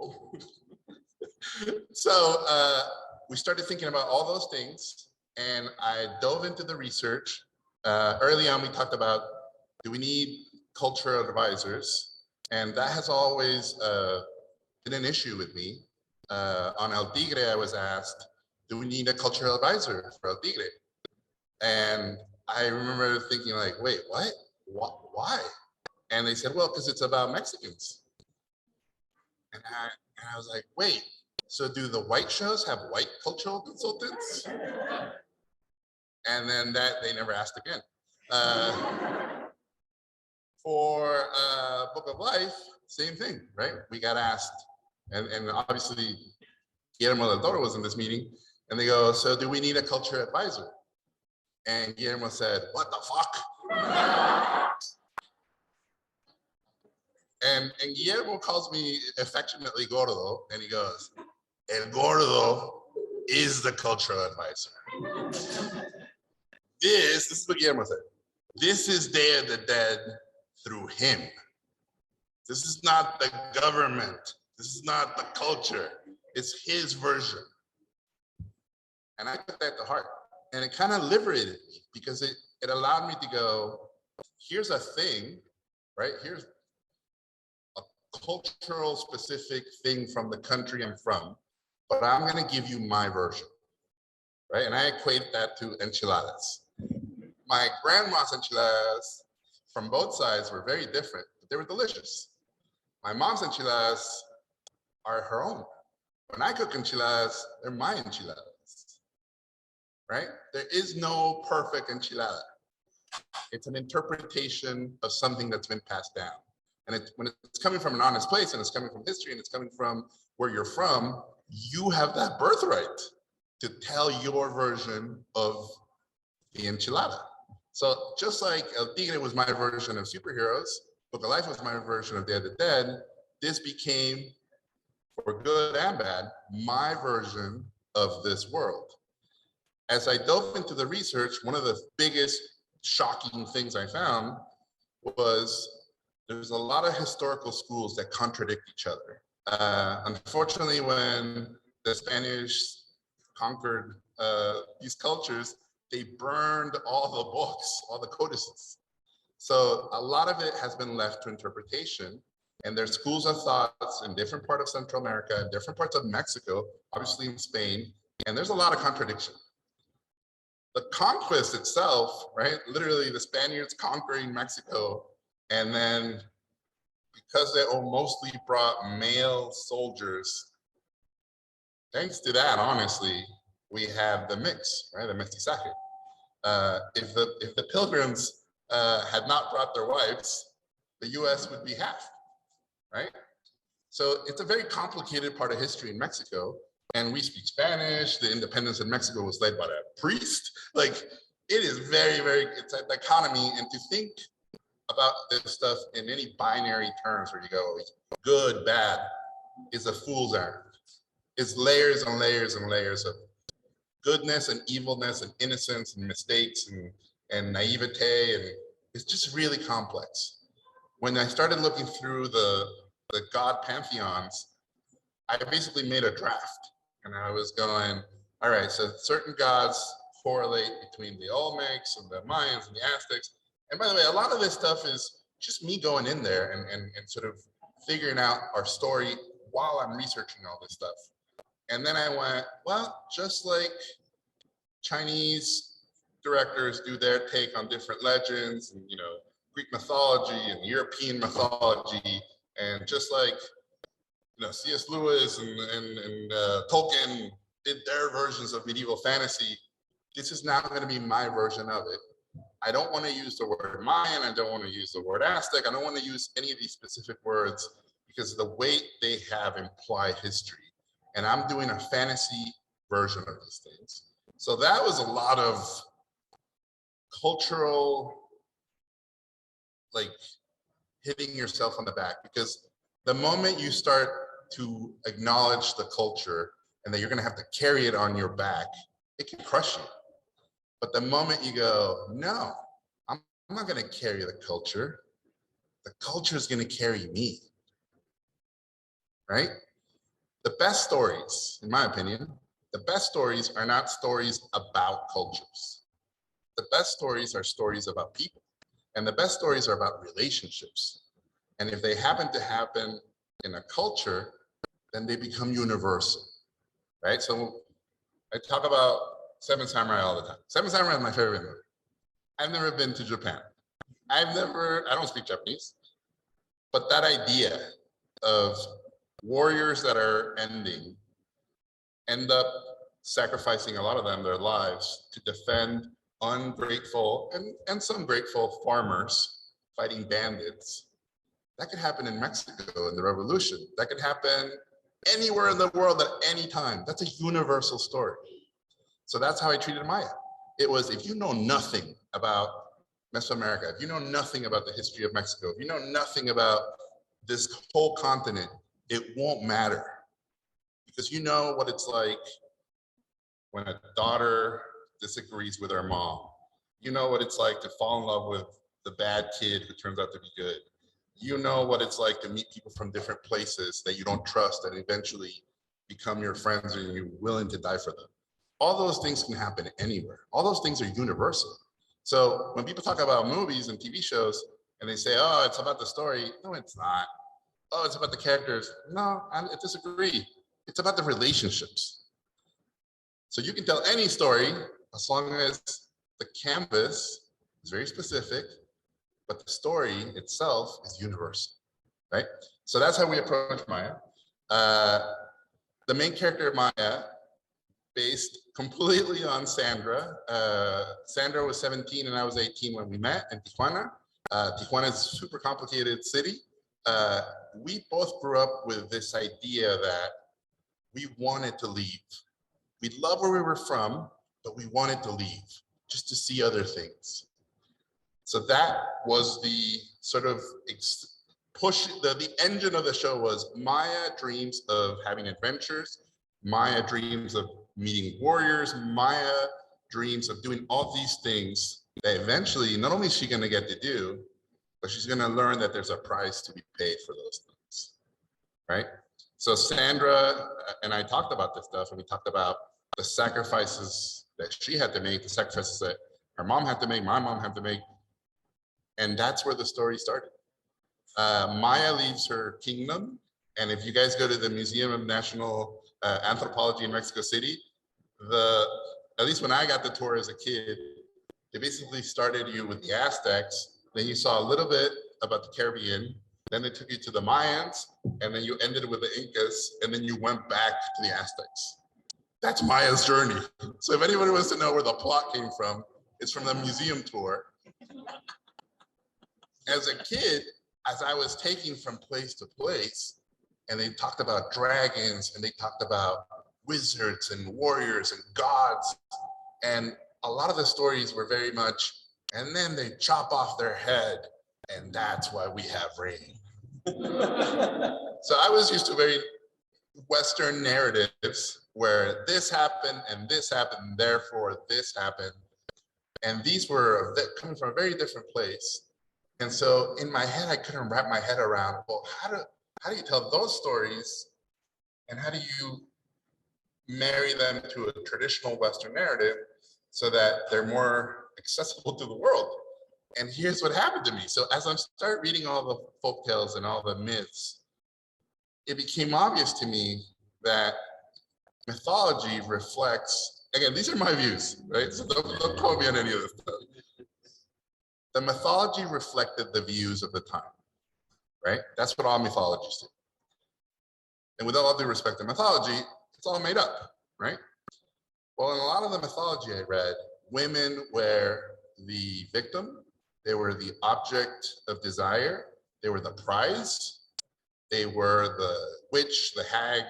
Oh. So we started thinking about all those things, and I dove into the research. Early on, we talked about, do we need cultural advisors? And that has always been an issue with me. On El Tigre, I was asked, do we need a cultural advisor for El Tigre? And I remember thinking like, wait, what? Why? And they said, well, because it's about Mexicans. And I was like, wait, so do the white shows have white cultural consultants? And then that they never asked again. For Book of Life, same thing, right? We got asked, and obviously Guillermo del Toro was in this meeting, and they go, so do we need a culture advisor? And Guillermo said, what the fuck? And Guillermo calls me affectionately Gordo, and he goes, El Gordo is the cultural advisor. This is what Guillermo said. This is Day of the Dead through him. This is not the government. This is not the culture. It's his version. And I took that to heart. And it kind of liberated me because it allowed me to go, here's a thing, right? Here's a cultural specific thing from the country I'm from, but I'm going to give you my version, right? And I equate that to enchiladas. My grandma's enchiladas from both sides were very different, but they were delicious. My mom's enchiladas are her own. When I cook enchiladas, they're my enchiladas, right? There is no perfect enchilada. It's an interpretation of something that's been passed down. And when it's coming from an honest place, and it's coming from history, and it's coming from where you're from, you have that birthright to tell your version of the enchilada. So just like El Tigre was my version of superheroes, Book of Life was my version of Day of the Dead, this became, for good and bad, my version of this world. As I dove into the research, one of the biggest shocking things I found was there's a lot of historical schools that contradict each other. Unfortunately, when the Spanish conquered these cultures, they burned all the books, all the codices. So a lot of it has been left to interpretation, and there's schools of thoughts in different parts of Central America, different parts of Mexico, obviously in Spain, and there's a lot of contradiction. The conquest itself, right? Literally the Spaniards conquering Mexico, and then because they mostly brought male soldiers, thanks to that, honestly, we have the mix, right? The mestizaje. If the pilgrims had not brought their wives, the US would be half, right? So it's a very complicated part of history in Mexico, and we speak Spanish. The independence in Mexico was led by a priest. Like, it is very, very, it's a dichotomy, and to think about this stuff in any binary terms where you go good, bad, is a fool's errand. It's layers and layers and layers of goodness and evilness and innocence and mistakes and naivete, and it's just really complex. When I started looking through the God pantheons, I basically made a draft, and I was going, all right, so certain gods correlate between the Olmecs and the Mayans and the Aztecs. And by the way, a lot of this stuff is just me going in there and sort of figuring out our story while I'm researching all this stuff. And then I went, well, just like Chinese directors do their take on different legends and, you know, Greek mythology and European mythology, and just like, you know, C.S. Lewis and Tolkien did their versions of medieval fantasy, this is now going to be my version of it. I don't want to use the word Mayan. I don't want to use the word Aztec. I don't want to use any of these specific words because the weight they have imply history. And I'm doing a fantasy version of these things. So that was a lot of cultural, like, hitting yourself on the back, because the moment you start to acknowledge the culture and that you're going to have to carry it on your back, it can crush you. But the moment you go, no, I'm not going to carry the culture. The culture is going to carry me, right? The best stories, in my opinion, the best stories are not stories about cultures. The best stories are stories about people. And the best stories are about relationships. And if they happen to happen in a culture, then they become universal, right? So I talk about Seven Samurai all the time. Seven Samurai is my favorite movie. I've never been to Japan. I don't speak Japanese, but that idea of warriors that are end up sacrificing, a lot of them, their lives to defend ungrateful and some grateful farmers fighting bandits. That could happen in Mexico in the revolution. That could happen anywhere in the world at any time. That's a universal story. So that's how I treated Maya. It was, if you know nothing about Mesoamerica, if you know nothing about the history of Mexico, if you know nothing about this whole continent, it won't matter. Because you know what it's like when a daughter disagrees with her mom. You know what it's like to fall in love with the bad kid who turns out to be good. You know what it's like to meet people from different places that you don't trust and eventually become your friends and you're willing to die for them. All those things can happen anywhere. All those things are universal. So when people talk about movies and TV shows and they say, oh, it's about the story. No, it's not. Oh, it's about the characters. No, I disagree. It's about the relationships. So you can tell any story as long as the canvas is very specific, but the story itself is universal, right? So that's how we approach Maya. The main character of Maya, based completely on Sandra. Sandra was 17 and I was 18 when we met in Tijuana. Tijuana is a super complicated city. We both grew up with this idea that we wanted to leave. We loved where we were from, but we wanted to leave just to see other things. So that was the sort of push, the engine of the show was Maya dreams of having adventures, Maya dreams of meeting warriors, Maya dreams of doing all these things that eventually, not only is she gonna get to do, but she's gonna learn that there's a price to be paid for those things, right? So Sandra and I talked about this stuff, and we talked about the sacrifices that she had to make, the sacrifices that her mom had to make, my mom had to make, and that's where the story started. Maya leaves her kingdom, and if you guys go to the Museum of National Anthropology in Mexico City, at least when I got the tour as a kid, they basically started you with the Aztecs, then you saw a little bit about the Caribbean, then they took you to the Mayans, and then you ended with the Incas, and then you went back to the Aztecs. That's Maya's journey. So if anybody wants to know where the plot came from, it's from the museum tour. As a kid, as I was taking from place to place, and they talked about dragons, and they talked about wizards and warriors and gods, and a lot of the stories were very much, and then they chop off their head, and that's why we have rain. So I was used to very Western narratives where this happened, and therefore this happened. And these were coming from a very different place. And so in my head, I couldn't wrap my head around, well, how do you tell those stories, and how do you marry them to a traditional Western narrative so that they're more accessible to the world? And here's what happened to me. So as I started reading all the folktales and all the myths, it became obvious to me that mythology reflects, again, these are my views, right? So don't quote me on any of this stuff. The mythology reflected the views of the time, right? That's what all mythologies do. And with all due respect to mythology, it's all made up, right? Well, in a lot of the mythology I read, women were the victim, they were the object of desire, they were the prize, they were the witch, the hag,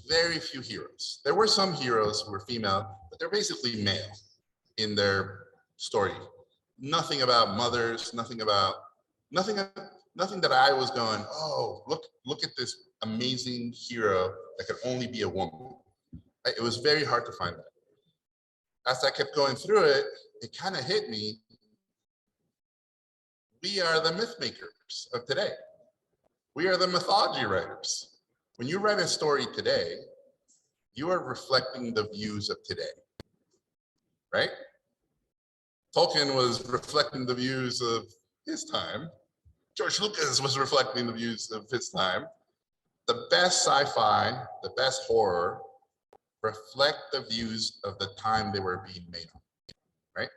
very few heroes. There were some heroes who were female, but they're basically male in their story. Nothing about mothers, nothing that I was going, oh, look at this amazing hero that could only be a woman. It was very hard to find that. As I kept going through it, it kind of hit me. We are the myth makers of today. We are the mythology writers. when you write a story today, you are reflecting the views of today, right? Tolkien was reflecting the views of his time. George Lucas was reflecting the views of his time. The best sci-fi, the best horror, reflect the views of the time they were being made on, right?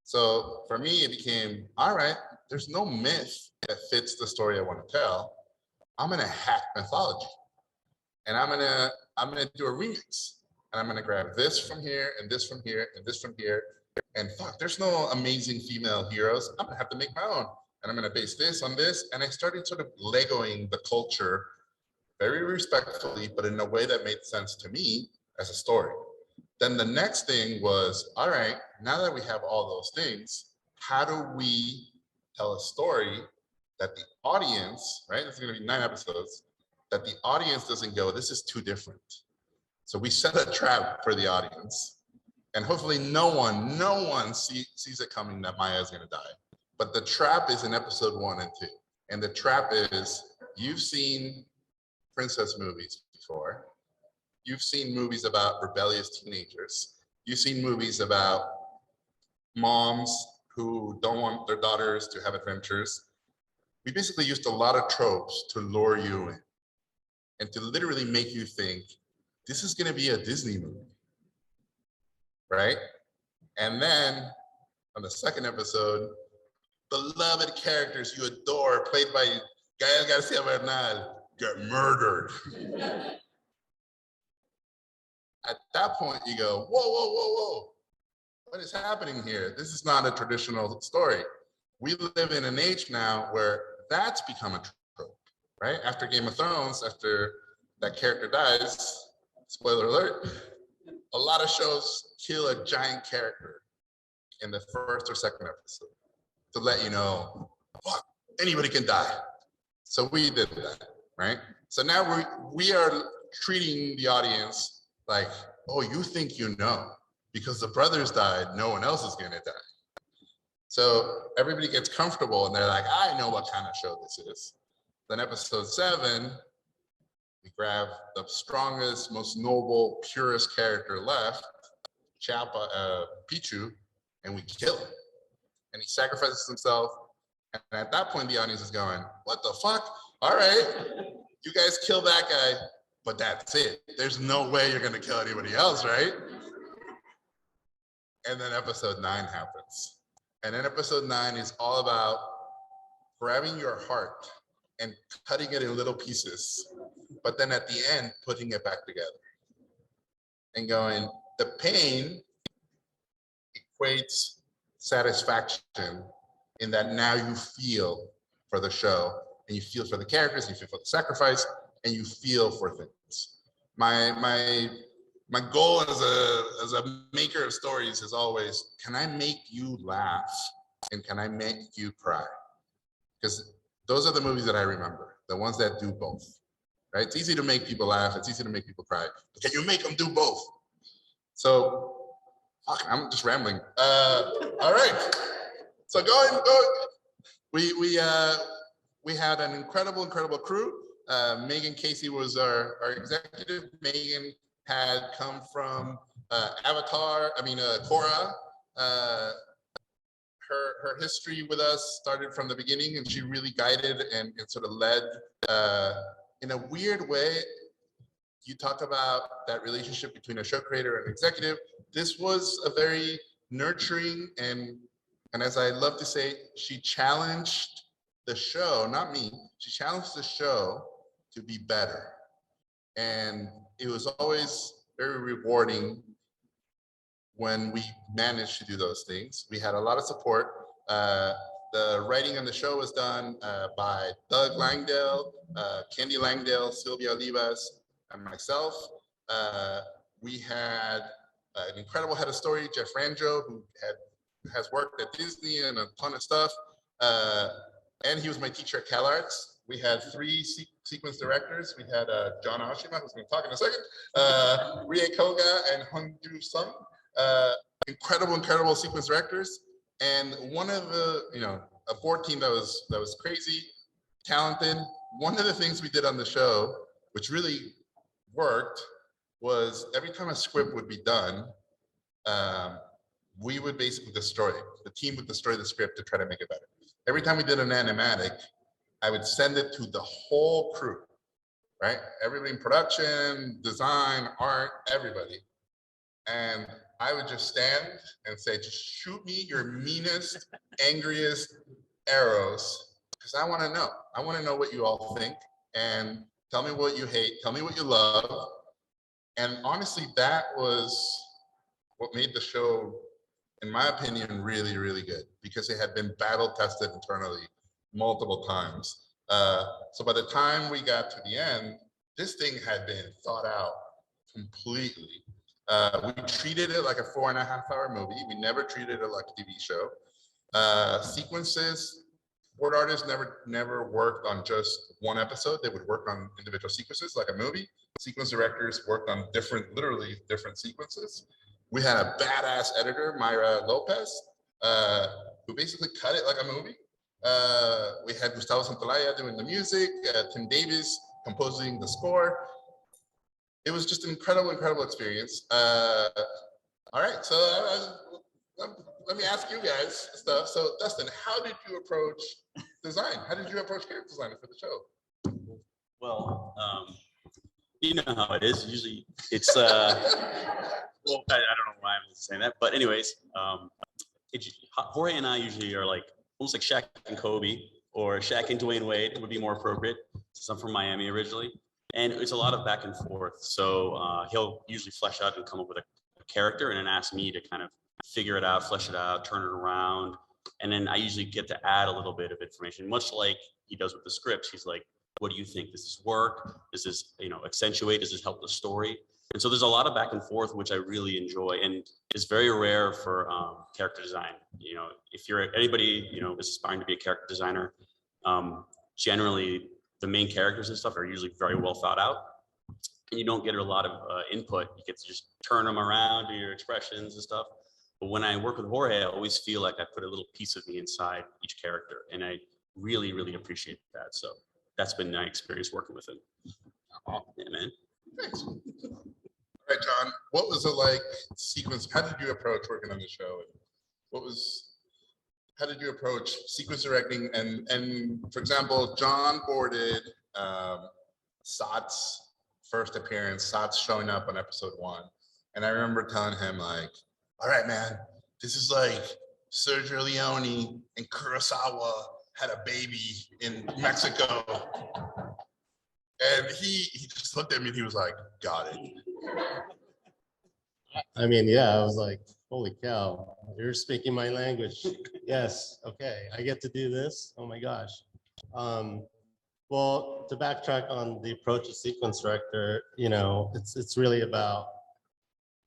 So for me, it became, all right, there's no myth that fits the story I want to tell. I'm gonna hack mythology. And I'm gonna do a remix. And I'm gonna grab this from here, and this from here, and this from here. And fuck, there's no amazing female heroes. I'm gonna have to make my own. And I'm gonna base this on this. And I started sort of Legoing the culture very respectfully, but in a way that made sense to me as a story. Then the next thing was, all right, now that we have all those things, how do we tell a story that the audience, right? It's gonna be 9 episodes, that the audience doesn't go, this is too different. So we set a trap for the audience, and hopefully no one sees it coming that Maya is gonna die. But the trap is in episode 1 and 2. And the trap is, you've seen princess movies before. You've seen movies about rebellious teenagers. You've seen movies about moms who don't want their daughters to have adventures. We basically used a lot of tropes to lure you in and to literally make you think, this is gonna be a Disney movie, right? And then on the second episode, beloved characters you adore, played by Gael Garcia Bernal, get murdered. At that point, you go, whoa, whoa, whoa, whoa. What is happening here? This is not a traditional story. We live in an age now where that's become a trope, right? After Game of Thrones, after that character dies, spoiler alert, a lot of shows kill a giant character in the first or second episode to let you know, fuck, anybody can die. So we did that, right? So now we are treating the audience like, oh, you think you know, because the brothers died, no one else is gonna die. So everybody gets comfortable and they're like, I know what kind of show this is. Then episode 7, we grab the strongest, most noble, purest character left, Pichu, and we kill him. And he sacrifices himself. And at that point, the audience is going, what the fuck? All right, you guys kill that guy, but that's it. There's no way you're gonna kill anybody else, right? And then episode 9 happens. And then episode 9 is all about grabbing your heart and cutting it in little pieces, but then at the end, putting it back together and going, the pain equates satisfaction in that now you feel for the show, and you feel for the characters, and you feel for the sacrifice, and you feel for things. My goal as a maker of stories is always, can I make you laugh and can I make you cry? Because those are the movies that I remember, the ones that do both, right? It's easy to make people laugh, it's easy to make people cry, but can you make them do both? So, fuck, I'm just rambling. All right, so going. We had an incredible crew. Megan Casey was our executive. Megan had come from Korra. Her history with us started from the beginning, and she really guided and sort of led in a weird way. You talk about that relationship between a show creator and executive. This was a very nurturing and as I love to say, she challenged the show, not me, she challenged the show to be better. And it was always very rewarding when we managed to do those things. We had a lot of support. The writing on the show was done by Doug Langdale, Candy Langdale, Sylvia Olivas, and myself. We had an incredible head of story, Jeff Ranjo, who has worked at Disney and a ton of stuff. And he was my teacher at CalArts. We had 3 sequence directors. We had John Aoshima, who's going to talk in a second, Rie Koga and Hongju Sung. Incredible sequence directors. And one of the, a 14 that was crazy, talented. One of the things we did on the show which really worked, was every time a script would be done, we would basically destroy it. The team would destroy the script to try to make it better. Every time we did an animatic, I would send it to the whole crew, right? Everybody in production, design, art, everybody. And I would just stand and say, just shoot me your meanest, angriest arrows, because I want to know. I want to know what you all think, and tell me what you hate, tell me what you love. And honestly, that was what made the show, in my opinion, really, really good, because it had been battle tested internally multiple times. So by the time we got to the end, this thing had been thought out completely. We treated it like a 4.5-hour movie. We never treated it like a TV show. Sequences, board artists never worked on just one episode. They would work on individual sequences like a movie. Sequence directors worked on literally different sequences. We had a badass editor, Myra Lopez, who basically cut it like a movie. We had Gustavo Santolaya doing the music, Tim Davis composing the score. It was just an incredible, incredible experience. All right, so let me ask you guys stuff. So Dustin, how did you approach design? How did you approach character design for the show? Well, you know how it is. Usually it's, well, I don't know why I'm saying that, but anyways, Jorge and I usually are like, almost like Shaq and Kobe, or Shaq and Dwayne Wade. It would be more appropriate, since I'm from Miami originally. And it's a lot of back and forth. So he'll usually flesh out and come up with a character and then ask me to kind of figure it out, flesh it out, turn it around. And then I usually get to add a little bit of information, much like he does with the scripts. He's like, what do you think? Does this work? Does this, accentuate? Does this help the story? And so there's a lot of back and forth, which I really enjoy. And it's very rare for character design. If you're anybody, is aspiring to be a character designer, generally the main characters and stuff are usually very well thought out. And you don't get a lot of input. You get to just turn them around, do your expressions and stuff. But when I work with Jorge, I always feel like I put a little piece of me inside each character. And I really, really appreciate that. So that's been my experience working with him. Yeah, man. Thanks. All right, John, what was it like sequence? How did you approach working on the show? How did you approach sequence directing? And for example, John boarded Sat's first appearance, Sat's showing up on episode 1. And I remember telling him like, all right, man, this is like Sergio Leone and Kurosawa had a baby in Mexico. And he just looked at me and he was like, got it. I mean, yeah, I was like, holy cow, you're speaking my language. Yes, okay, I get to do this. Oh my gosh. Well, to backtrack on the approach of sequence director, it's really about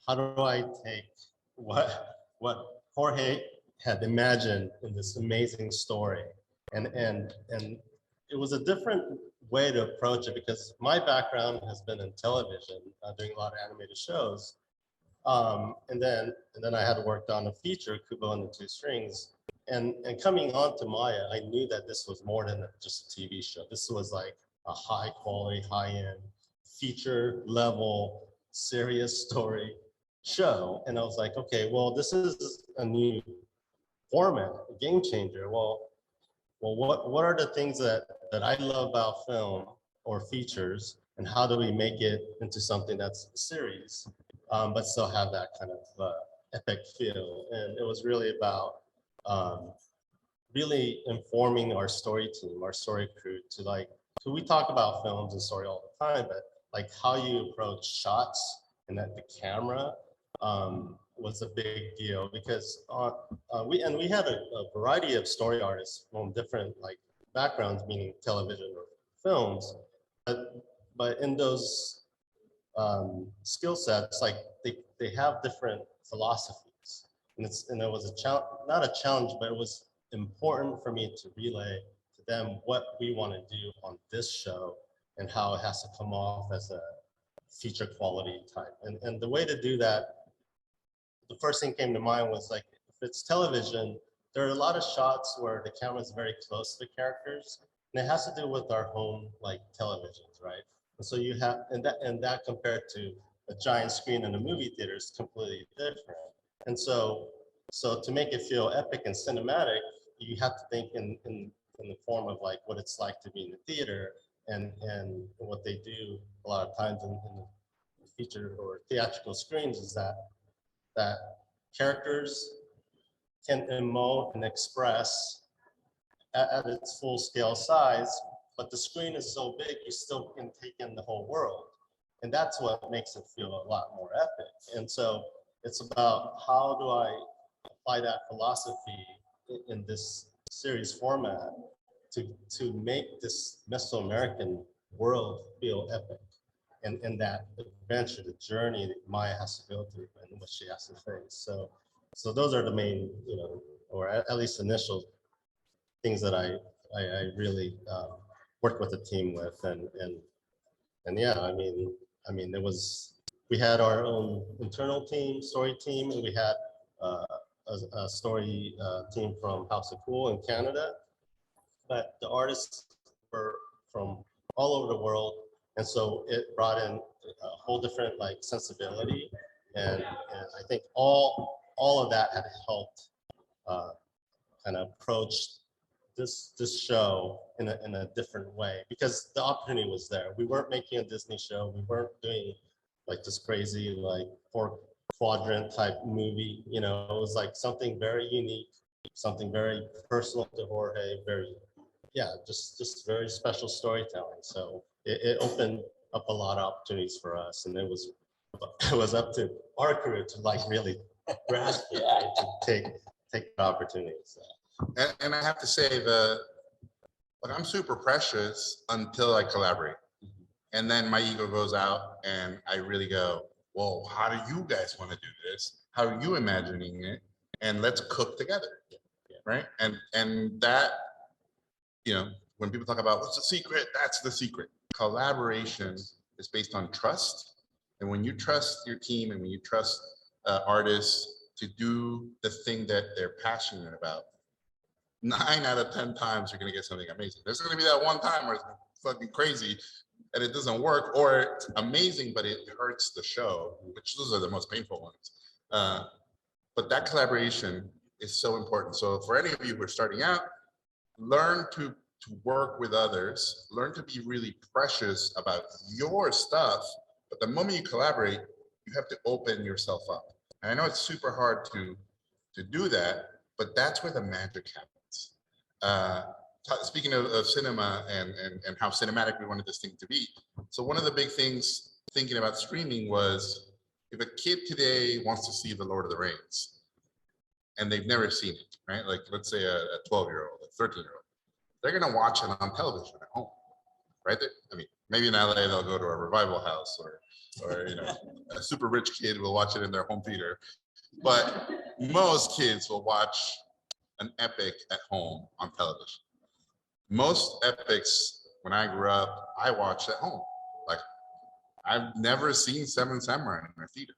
how do I take what Jorge had imagined in this amazing story, and it was a different way to approach it because my background has been in television, doing a lot of animated shows. And then I had worked on a feature, Kubo and the Two Strings. And coming on to Maya, I knew that this was more than just a TV show. This was like a high quality, high end, feature level, serious story show. And I was like, okay, well, this is a new format, a game changer. Well, what are the things that I love about film or features, and how do we make it into something that's a series? But still have that kind of epic feel. And it was really about really informing our story team, our story crew to like, so we talk about films and story all the time, but like how you approach shots and that the camera was a big deal because we had a variety of story artists from different like backgrounds, meaning television or films, but in those skill sets, like they have different philosophies, and it was not a challenge, but it was important for me to relay to them what we want to do on this show and how it has to come off as a feature quality type. And the way to do that, the first thing came to mind was like, if it's television, there are a lot of shots where the camera is very close to the characters, and it has to do with our home like televisions, right? And so you have, and that compared to a giant screen in a movie theater is completely different. And so to make it feel epic and cinematic, you have to think in the form of like what it's like to be in the theater, and what they do a lot of times in the feature or theatrical screens is that characters can emote and express at its full scale size, but the screen is so big, you still can take in the whole world. And that's what makes it feel a lot more epic. And so it's about how do I apply that philosophy in this series format to make this Mesoamerican world feel epic, and that adventure, the journey that Maya has to go through and what she has to face. So those are the main, or at least initial things that I really worked with the team with, and yeah, I mean, we had our own internal team, story team, and we had a story team from House of Cool in Canada, but the artists were from all over the world, and so it brought in a whole different like sensibility, and I think all of that had helped kind of approach this show in a different way, because the opportunity was there. We weren't making a Disney show. We weren't doing like this crazy like 4-quadrant type movie. It was like something very unique, something very personal to Jorge, just very special storytelling. So it opened up a lot of opportunities for us, and it was up to our crew to like really grasp it, right, to take the opportunities. And I have to say I'm super precious until I collaborate. And then my ego goes out and I really go, whoa, how do you guys want to do this? How are you imagining it? And let's cook together, right? And that, when people talk about what's the secret, that's the secret. Collaboration is based on trust. And when you trust your team and when you trust artists to do the thing that they're passionate about, 9 out of 10 times you're gonna get something amazing. There's gonna be that one time where it's fucking crazy and it doesn't work, or it's amazing but it hurts the show, which those are the most painful ones. But that collaboration is so important. So for any of you who are starting out, learn to work with others, learn to be really precious about your stuff, but the moment you collaborate, you have to open yourself up. And I know it's super hard to do that, but that's where the magic happens. Speaking of cinema and how cinematic we wanted this thing to be. So one of the big things thinking about streaming was, if a kid today wants to see The Lord of the Rings and they've never seen it, right? Like let's say a 12-year-old, a 13-year-old, they're gonna watch it on television at home, right? I mean, maybe in LA they'll go to a revival house, or a super rich kid will watch it in their home theater. But most kids will watch an epic at home on television. Most epics, when I grew up, I watched at home. Like, I've never seen Seven Samurai in a theater,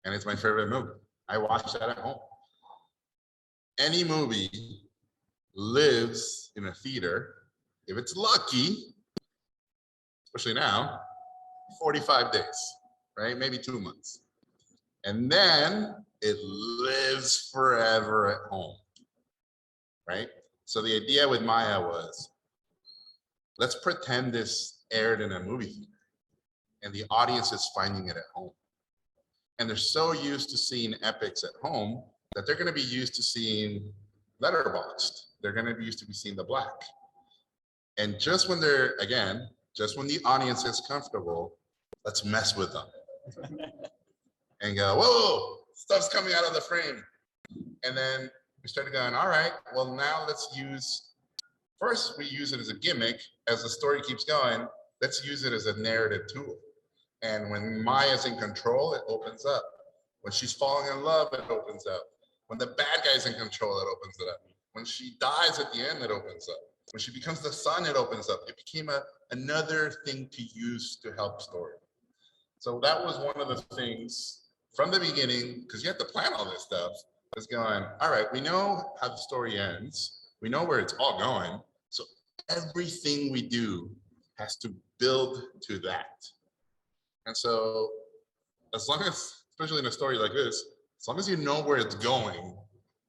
and it's my favorite movie. I watched that at home. Any movie lives in a theater, if it's lucky, especially now, 45 days, right? Maybe 2 months. And then it lives forever at home, right? So the idea with Maya was, let's pretend this aired in a movie theater and the audience is finding it at home. And they're so used to seeing epics at home that they're gonna be used to seeing Letterboxd. They're gonna be used to seeing The Black. And just when the audience is comfortable, let's mess with them. And go, whoa, stuff's coming out of the frame. And then we started going, all right, well now first we use it as a gimmick. As the story keeps going, let's use it as a narrative tool. And when Maya's in control, it opens up. When she's falling in love, it opens up. When the bad guy's in control, it opens it up. When she dies at the end, it opens up. When she becomes the sun, it opens up. It became another thing to use to help story. So that was one of the things from the beginning, because you have to plan all this stuff, is going, all right, we know how the story ends. We know where it's all going. So everything we do has to build to that. And so as long as, especially in a story like this, as long as you know where it's going,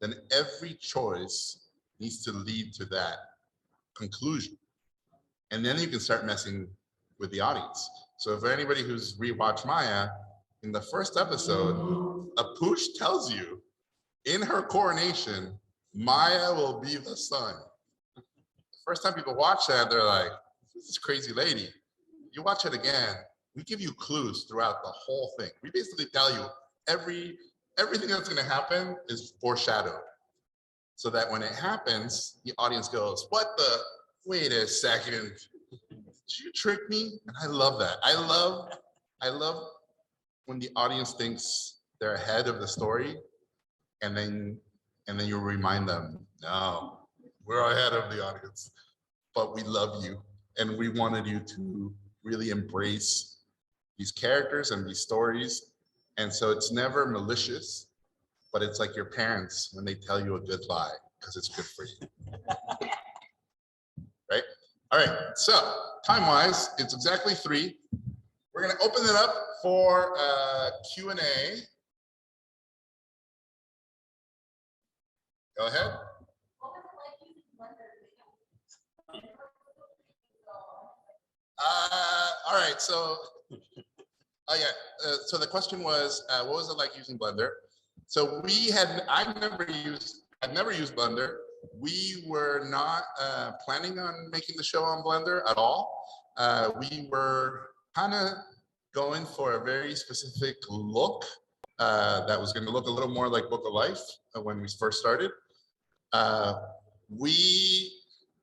then every choice needs to lead to that conclusion. And then you can start messing with the audience. So if anybody who's rewatched Maya, in the first episode, Apush tells you in her coronation, Maya will be the sun. The first time people watch that, they're like, this is crazy lady. You watch it again, we give you clues throughout the whole thing. We basically tell you everything that's gonna happen is foreshadowed. So that when it happens, the audience goes, what the, wait a second, did you trick me? And I love that. I love when the audience thinks they're ahead of the story, and then you remind them, no, we're ahead of the audience, but we love you. And we wanted you to really embrace these characters and these stories. And so it's never malicious, but it's like your parents when they tell you a good lie, because it's good for you. Right? All right, so time-wise, it's exactly 3. We're gonna open it up for Q&A. Go ahead. All right, so, so the question was, what was it like using Blender? So I've never used Blender. We were not planning on making the show on Blender at all. We were kind of going for a very specific look that was going to look a little more like Book of Life when we first started. We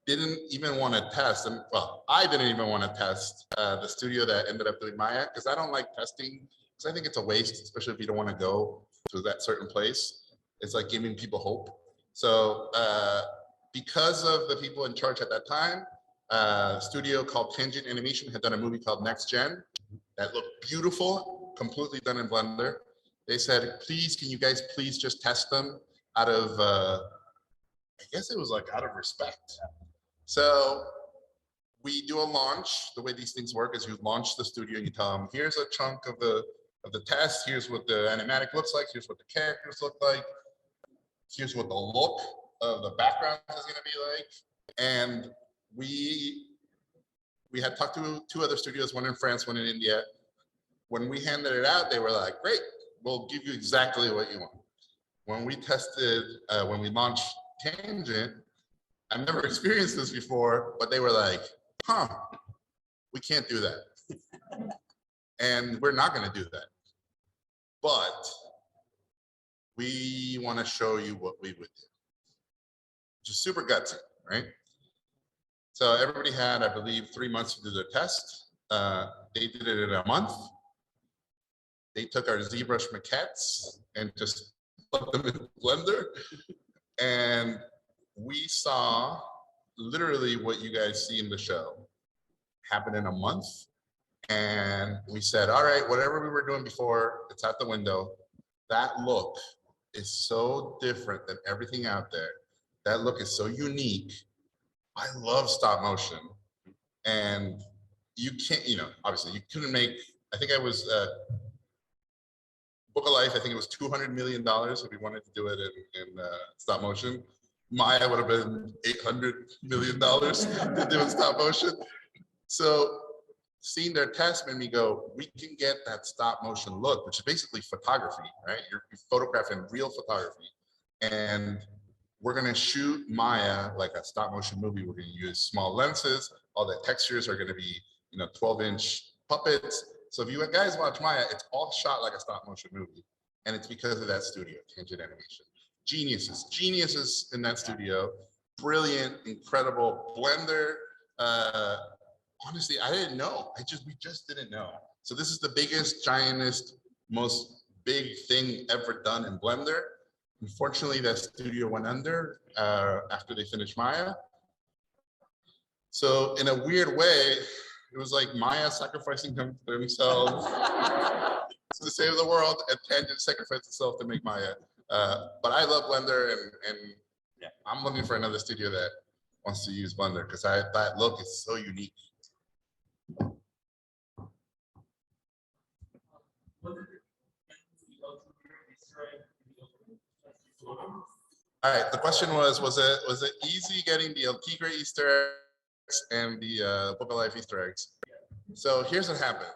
didn't even want to test, and well, I didn't even want to test the studio that ended up doing Maya, because I don't like testing, because I think it's a waste, especially if you don't want to go to that certain place. It's like giving people hope. So because of the people in charge at that time, a studio called Tangent Animation had done a movie called Next Gen that looked beautiful, completely done in Blender. They said, please, can you guys please just test them out of, I guess it was like out of respect. So we do a launch. The way these things work is you launch the studio, you tell them, here's a chunk of the test, here's what the animatic looks like, here's what the characters look like, here's what the look of the background is going to be like. And we had talked to 2 other studios, one in France, one in India. When we handed it out, they were like, great, we'll give you exactly what you want. When we tested, when we launched Tangent, I've never experienced this before, but they were like, huh, we can't do that. And we're not going to do that. But we want to show you what we would do. Which is super gutsy, right? So everybody had, I believe, 3 months to do their test. They did it in a month. They took our ZBrush maquettes and just put them in Blender. And we saw literally what you guys see in the show happen in a month. And we said, all right, whatever we were doing before, it's out the window. That look is so different than everything out there. That look is so unique. I love stop motion. And you can't, obviously you couldn't make, I think I was, Book of Life, I think it was $200 million if we wanted to do it in stop motion. Maya would have been $800 million to do in stop motion. So seeing their test made me go, we can get that stop motion look, which is basically photography, right? You're photographing real photography. And we're going to shoot Maya like a stop motion movie. We're going to use small lenses. All the textures are going to be, 12-inch puppets. So if you guys watch Maya, it's all shot like a stop motion movie. And it's because of that studio, Tangent Animation. Geniuses in that studio. Brilliant, incredible. Blender. Honestly, I didn't know. We just didn't know. So this is the biggest, giantest, most big thing ever done in Blender. Unfortunately, that studio went under after they finished Maya. So in a weird way, it was like Maya sacrificing themselves to save the world, and Tangent sacrificed itself to make Maya. But I love Blender, and yeah. I'm looking for another studio that wants to use Blender, because that look is so unique. All right, the question was it easy getting the El Tigre Easter eggs and the Book of Life Easter eggs? So here's what happened.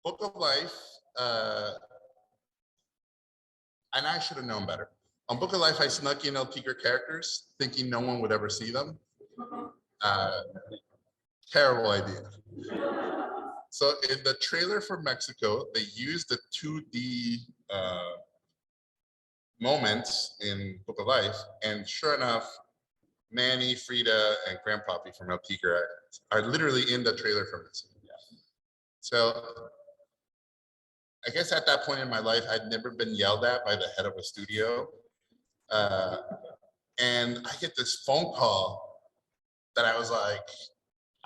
Book of Life, and I should have known better. On Book of Life, I snuck in El Tigre characters, thinking no one would ever see them. Terrible idea. So in the trailer for Mexico, they used the 2D moments in Book of Life, and sure enough, Manny, Frida, and Grandpappy from El Tigre are literally in the trailer for Mexico. So I guess at that point in my life, I'd never been yelled at by the head of a studio. And I get this phone call that I was like,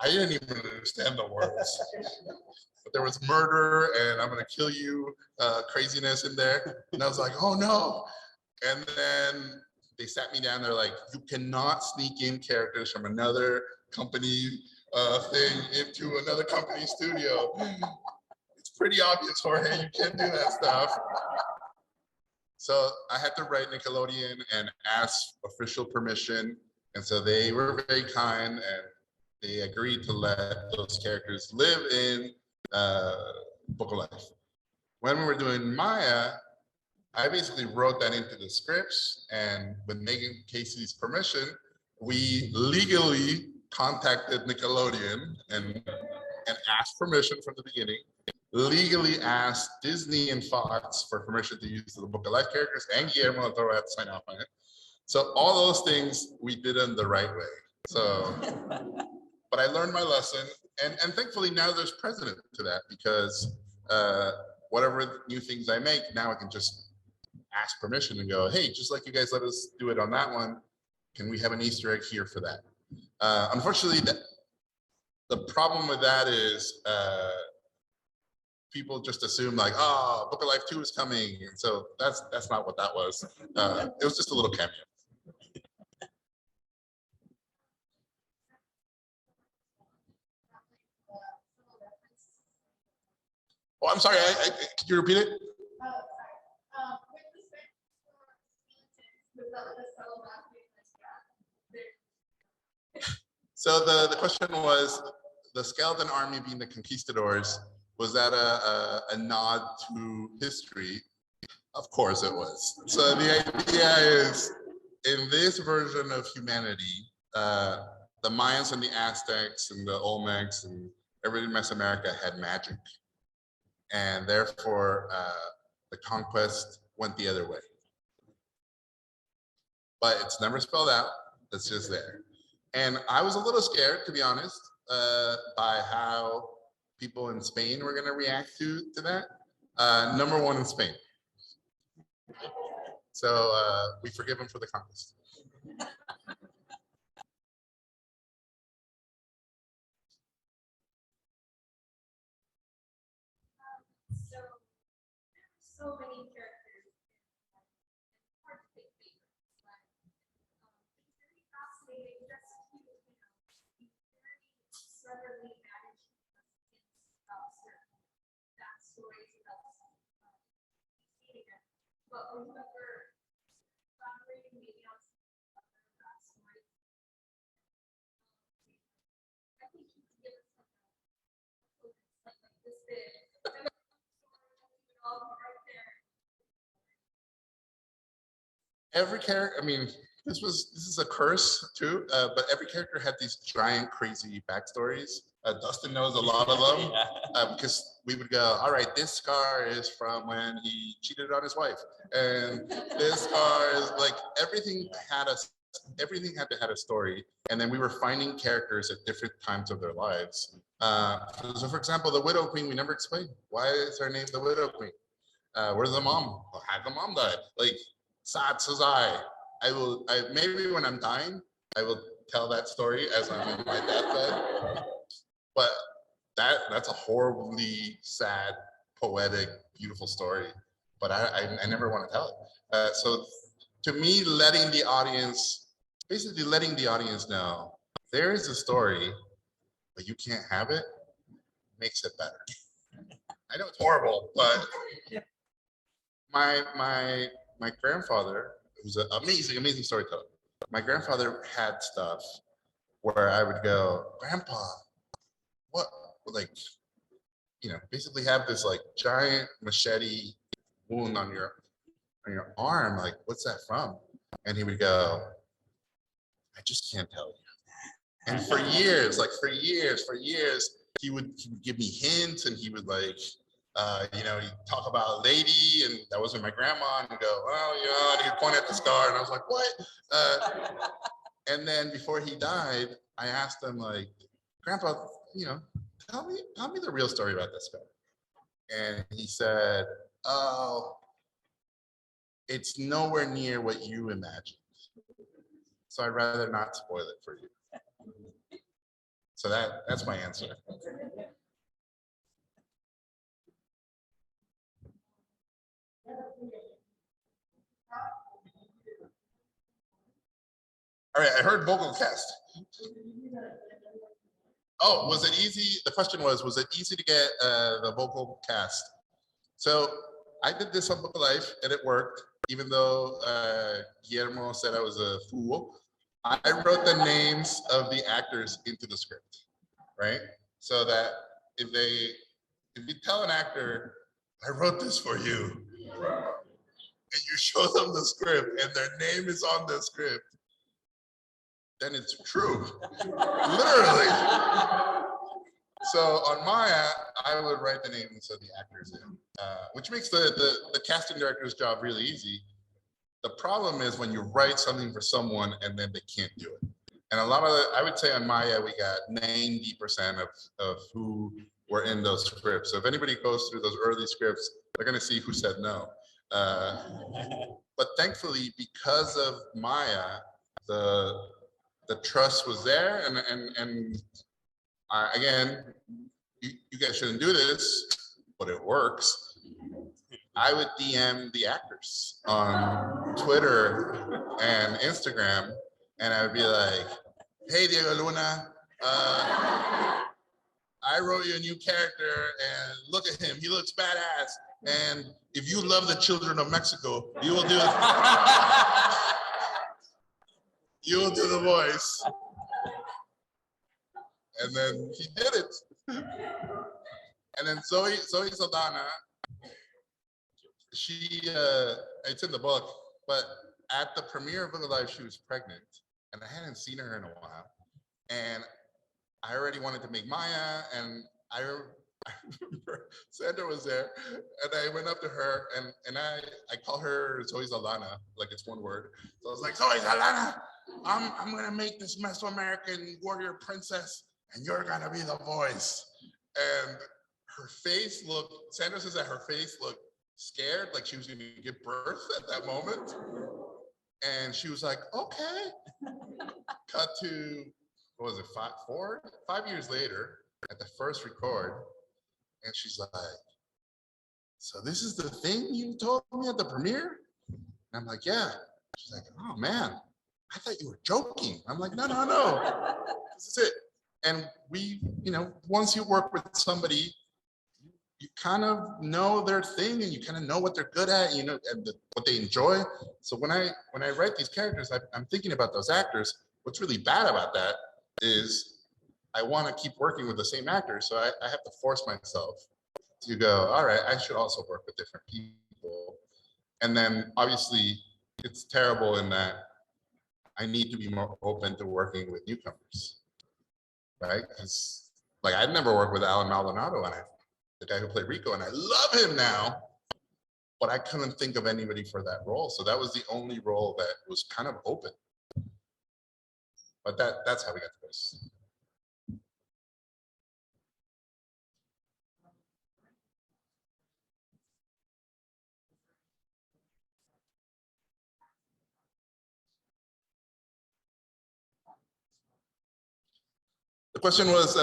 I didn't even understand the words. But there was murder and I'm gonna kill you craziness in there. And I was like, oh no. And then they sat me down, they're like, you cannot sneak in characters from another company thing into another company studio. It's pretty obvious, Jorge, you can't do that stuff. So I had to write Nickelodeon and ask official permission. And so they were very kind and they agreed to let those characters live in Book of Life. When we were doing Maya, I basically wrote that into the scripts, and with Megan Casey's permission, we legally contacted Nickelodeon and asked permission from the beginning, legally asked Disney and Fox for permission to use the Book of Life characters, and Guillermo del Toro had to sign off on it. So all those things we did in the right way. So, but I learned my lesson, and thankfully now there's precedent to that, because whatever new things I make, now I can just ask permission and go, hey, just like you guys let us do it on that one, can we have an Easter egg here for that? Unfortunately, the problem with that is people just assume like, oh, Book of Life 2 is coming. And so that's not what that was. It was just a little cameo. Oh, I'm sorry, could you repeat it? So the question was, the skeleton army being the conquistadors, was that a nod to history? Of course it was. So the idea is, in this version of humanity, the Mayans and the Aztecs and the Olmecs and everybody in Mesoamerica had magic. And therefore, the conquest went the other way. But it's never spelled out, it's just there. And I was a little scared, to be honest, by how people in Spain were going to react to that. Number one in Spain. So we forgive them for the conquest. So many characters, hard to pick favorites, but it's very fascinating just to, be very cleverly managed about certain backstories about seeing it. But when you ever collaborating maybe on some other backstories, I think you can give us like this big. Every character, I mean, this is a curse too, but every character had these giant, crazy backstories. Dustin knows a lot of them because we would go, all right, this scar is from when he cheated on his wife, and this scar is like everything had to have a story, and then we were finding characters at different times of their lives. So, for example, the Widow Queen, we never explained why is her name the Widow Queen. Where's the mom? Well, how the mom died? Like, sad says I maybe when I'm dying, I will tell that story as I'm in my deathbed. But that's a horribly sad, poetic, beautiful story. But I never want to tell it. So to me, basically letting the audience know there is a story, but you can't have it, makes it better. I know it's horrible, but my grandfather, who's an amazing storyteller. My grandfather had stuff where I would go, Grandpa, what, like, basically have this like giant machete wound on your arm. Like, what's that from? And he would go, I just can't tell you. And for years, he would give me hints, and he would like, he'd talk about a lady, and that wasn't my grandma, and he'd go, well, and he'd point at the scar, and I was like, what? And then before he died, I asked him, like, Grandpa, tell me the real story about this guy. And he said, oh, it's nowhere near what you imagined. So I'd rather not spoil it for you. So that's my answer. All right, I heard vocal cast. Oh, was it easy? The question was it easy to get the vocal cast? So I did this on Book of Life, and it worked, even though Guillermo said I was a fool. I wrote the names of the actors into the script, right? So that if you tell an actor, I wrote this for you, and you show them the script and their name is on the script, then it's true, literally. So on Maya, I would write the names of the actors in, which makes the casting director's job really easy. The problem is when you write something for someone and then they can't do it. And a lot of I would say on Maya, we got 90% of who were in those scripts. So if anybody goes through those early scripts, they're gonna see who said no. But thankfully, because of Maya, the trust was there, and again, you guys shouldn't do this, but it works. I would DM the actors on Twitter and Instagram, and I would be like, hey, Diego Luna, I wrote you a new character, and look at him, he looks badass. And if you love the children of Mexico, you will do it. You will do the voice. And then he did it. And then Zoe Saldana, she, it's in the book, but at the premiere of Book of Life, she was pregnant, and I hadn't seen her in a while. And I already wanted to make Maya, and I remember Sandra was there, and I went up to her, and I call her Zoe Saldana, like it's one word. So I was like, Zoe Saldana, I'm gonna make this Mesoamerican warrior princess, and you're gonna be the voice. And her face looked, Sandra says that her face looked scared, like she was gonna give birth at that moment. And she was like, okay. Cut to, what was it, 5 years later, at the first record, and she's like, so this is the thing you told me at the premiere? And I'm like, yeah. She's like, oh man, I thought you were joking. I'm like, no, this is it. And we, once you work with somebody, you kind of know their thing, and you kind of know what they're good at, and what they enjoy. So when I write these characters, I'm thinking about those actors. What's really bad about that is I want to keep working with the same actors, so I have to force myself to go, all right, I should also work with different people. And then obviously it's terrible in that I need to be more open to working with newcomers, right? Because like I'd never worked with Alan Maldonado, and the guy who played Rico, and I love him now, but I couldn't think of anybody for that role. So that was the only role that was kind of open. But that's how we got to this. The question was,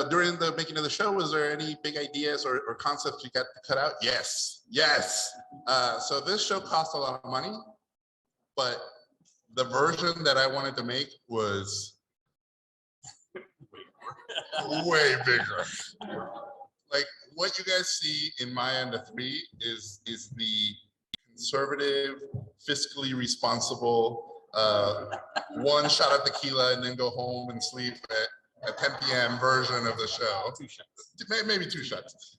during the making of the show, was there any big ideas or concepts you got to cut out? Yes. So this show cost a lot of money, but the version that I wanted to make was way bigger. Like what you guys see in Maya and the Three is the conservative, fiscally responsible, one shot of tequila and then go home and sleep at 10 p.m. version of the show. 2 shots. Maybe 2 shots.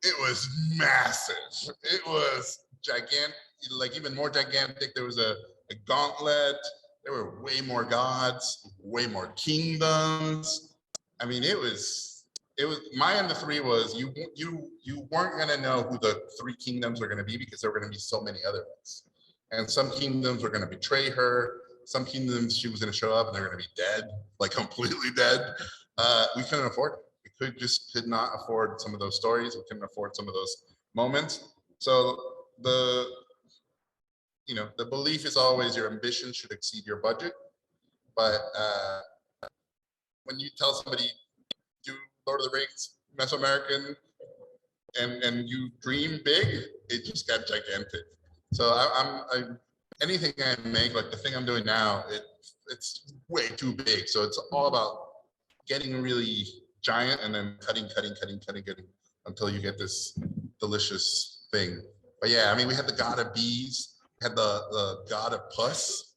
It was massive. It was gigantic, like even more gigantic. There was a gauntlet. There were way more gods, way more kingdoms. I mean, it was Maya and the Three was you weren't gonna know who the 3 kingdoms were gonna be because there were gonna be so many other ones. And some kingdoms were gonna betray her. Some kingdoms she was gonna show up and they're gonna be dead, like completely dead. We couldn't afford it. We could not afford some of those stories. We couldn't afford some of those moments. So the belief is always your ambition should exceed your budget. But when you tell somebody, do Lord of the Rings, Mesoamerican, and you dream big, it just got gigantic. So anything I make, like the thing I'm doing now, it's way too big. So it's all about getting really giant and then cutting until you get this delicious thing. But yeah, I mean, we had the god of bees, we had the god of pus,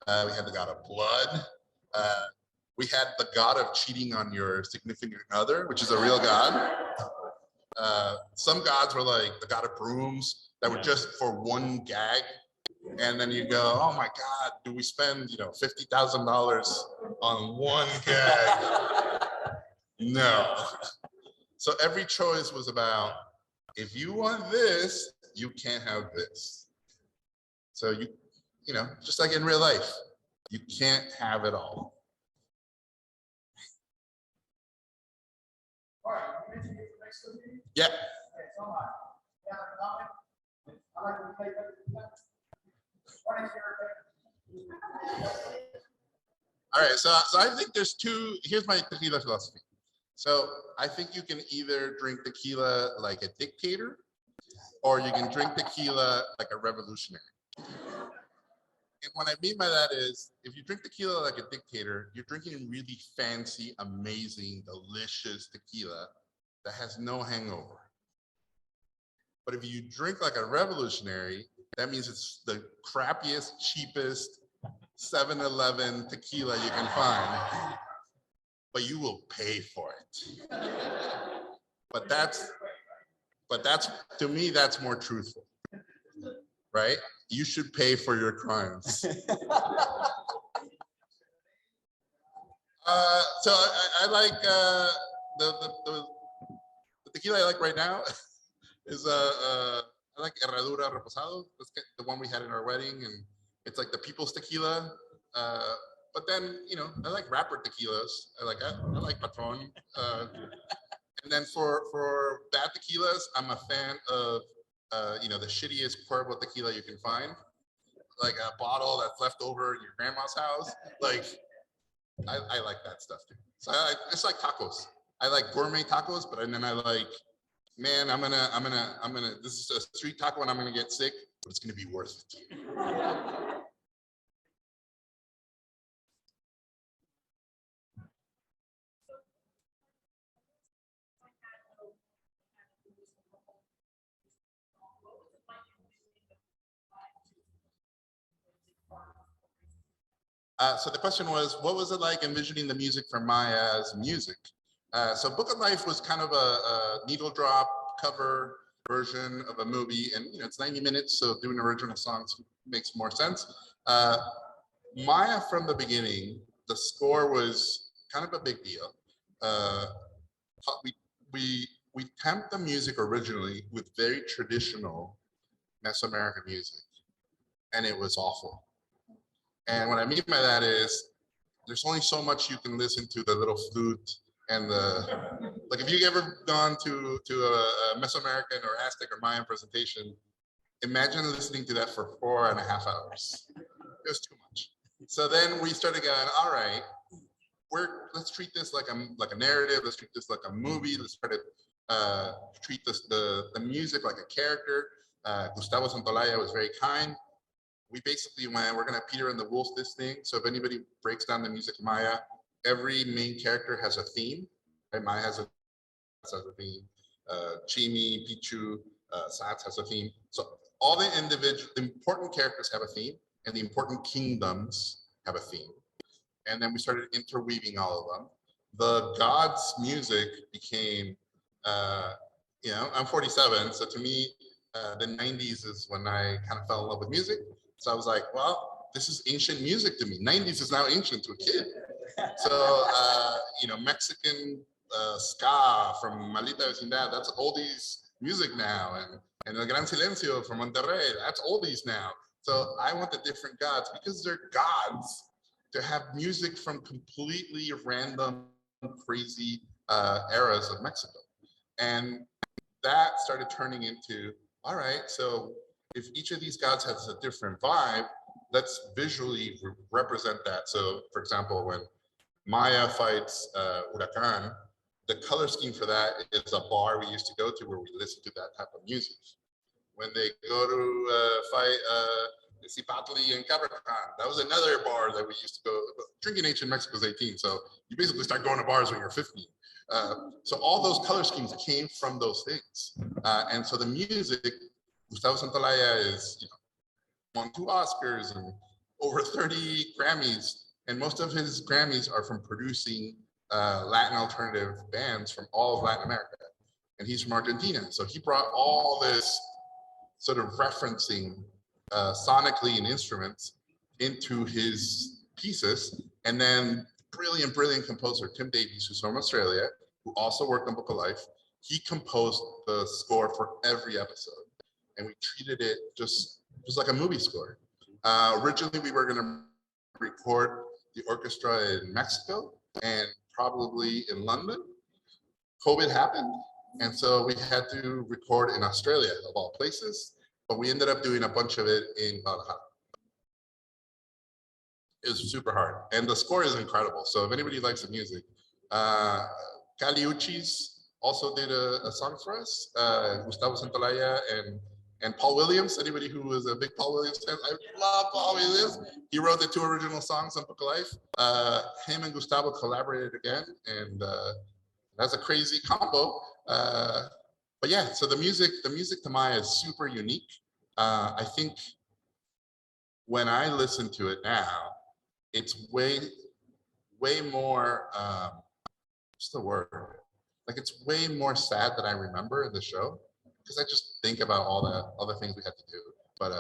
we had the god of blood, we had the god of cheating on your significant other, which is a real god. Some gods were like the god of brooms that were just for one gag. And then you go, oh my God, do we spend, $50,000 on one gag? No. So every choice was about, if you want this, you can't have this. So just like in real life, you can't have it all. All right, you mentioned it for next week? Yeah. Okay, so I like to play better. What is your All right, so I think there's here's my tequila philosophy. So I think you can either drink tequila like a dictator, or you can drink tequila like a revolutionary. And what I mean by that is, if you drink tequila like a dictator, you're drinking really fancy, amazing, delicious tequila that has no hangover. But if you drink like a revolutionary, that means it's the crappiest, cheapest 7-Eleven tequila you can find, but you will pay for it. But that's to me, that's more truthful, right? You should pay for your crimes. So I like the tequila I like right now is I like Herradura Reposado. That's the one we had in our wedding, and it's like the people's tequila. But then I like wrapper tequilas. I like Patron. And then for bad tequilas, I'm a fan of the shittiest Cuervo tequila you can find, like a bottle that's left over in your grandma's house. Like I like that stuff too. So it's like tacos. I like gourmet tacos, but then I like, man, I'm gonna. This is a street taco, and I'm gonna get sick, but it's gonna be worth it. So the question was, what was it like envisioning the music for Maya's music? So Book of Life was kind of a needle drop cover version of a movie, and it's 90 minutes, so doing original songs makes more sense. Maya, from the beginning, the score was kind of a big deal. We tamped the music originally with very traditional Mesoamerican music, and it was awful. And what I mean by that is, there's only so much you can listen to the little flute and like if you've ever gone to a Mesoamerican or Aztec or Mayan presentation, imagine listening to that for 4.5 hours. It was too much. So then we started going, all right, let's treat this like a narrative. Let's treat this like a movie. Let's try to treat the music like a character. Gustavo Santolaya was very kind. We basically went, we're gonna Peter and the Wolf this thing. So if anybody breaks down the music Maya, every main character has a theme. right? Maya has a theme. Chimi, Pichu, Sats has a theme. So all the important characters have a theme, and the important kingdoms have a theme. And then we started interweaving all of them. The gods' music became, I'm 47, so to me, the 90s is when I kind of fell in love with music. So I was like, well, this is ancient music to me. 90s is now ancient to a kid. So, Mexican ska from Maldita Vecindad, that's oldies music now. And El Gran Silencio from Monterrey, that's oldies now. So I want the different gods, because they're gods, to have music from completely random, crazy eras of Mexico. And that started turning into, all right, so if each of these gods has a different vibe, let's visually represent that. So for example, when Maya fights Huracan, the color scheme for that is a bar we used to go to where we listen to that type of music. When they go to fight Cipatli and Cabracan, that was another bar that we used to go. Drinking age in Mexico is 18, so you basically start going to bars when you're 15. So all those color schemes came from those things. And so the music, Gustavo Santaolalla is, won 2 Oscars and over 30 Grammys. And most of his Grammys are from producing Latin alternative bands from all of Latin America. And he's from Argentina. So he brought all this sort of referencing sonically in instruments into his pieces. And then brilliant composer Tim Davies, who's from Australia, who also worked on Book of Life, he composed the score for every episode. And we treated it just like a movie score. Originally, we were going to record the orchestra in Mexico and probably in London. COVID happened, and so we had to record in Australia, of all places, but we ended up doing a bunch of it in Guadalajara. It was super hard, and the score is incredible. So if anybody likes the music, Caliuchis also did a song for us, Gustavo Santaolalla and Paul Williams. Anybody who was a big Paul Williams fan, I love Paul Williams. He wrote the 2 original songs on Book of Life. Him and Gustavo collaborated again, and that's a crazy combo. But yeah, so the music to Maya is super unique. I think when I listen to it now, it's way more, what's the word? Like, it's way more sad than I remember in the show, because I just think about all the other things we had to do. But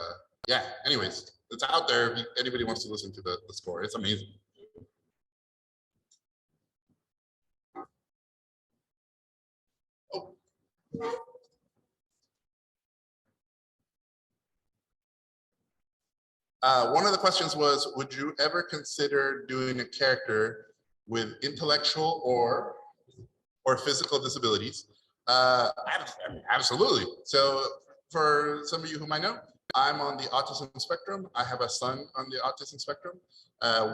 yeah, anyways, it's out there if anybody wants to listen to the score. It's amazing. Oh. One of the questions was, would you ever consider doing a character with intellectual or physical disabilities? Absolutely. So for some of you who might know, I'm on the autism spectrum. I have a son on the autism spectrum.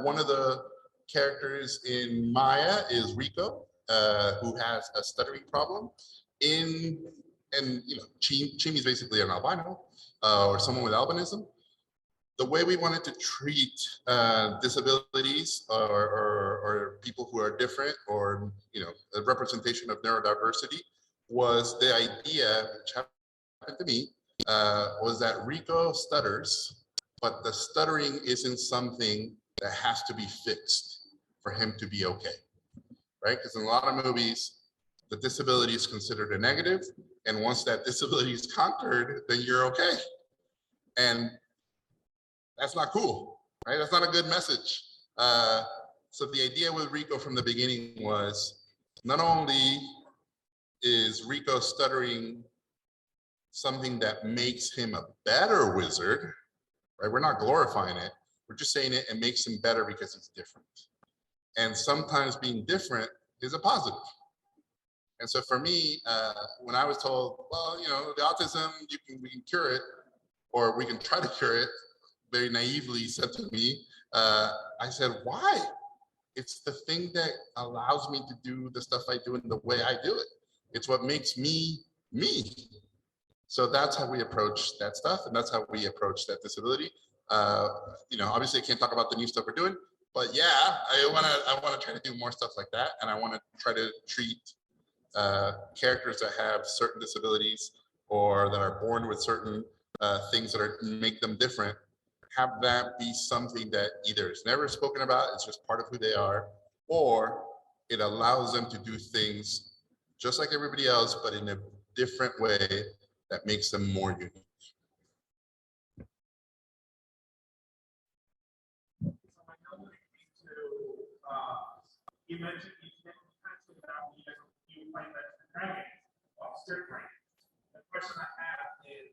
One of the characters in Maya is Rico, who has a stuttering problem. Chimi is basically an albino or someone with albinism. The way we wanted to treat disabilities or people who are different, or a representation of neurodiversity, was the idea, which happened to me, was that Rico stutters, but the stuttering isn't something that has to be fixed for him to be okay, right? Because in a lot of movies, the disability is considered a negative, and once that disability is conquered, then you're okay. And that's not cool, right? That's not a good message. So the idea with Rico from the beginning was, not only is Rico stuttering something that makes him a better wizard, right? We're not glorifying it. We're just saying it makes him better because he's different. And sometimes being different is a positive. And so for me, when I was told, well, the autism, we can cure it, or we can try to cure it, very naively said to me, I said, why? It's the thing that allows me to do the stuff I do in the way I do it. It's what makes me, me. So that's how we approach that stuff, and that's how we approach that disability. Obviously I can't talk about the new stuff we're doing, But yeah, I wanna try to do more stuff like that, and I want to try to treat characters that have certain disabilities or that are born with certain things that make them different. Have that be something that either is never spoken about, it's just part of who they are, or it allows them to do things just like everybody else, but in a different way that makes them more unique. You mentioned about you playing the dragon off script writing. The question I have is,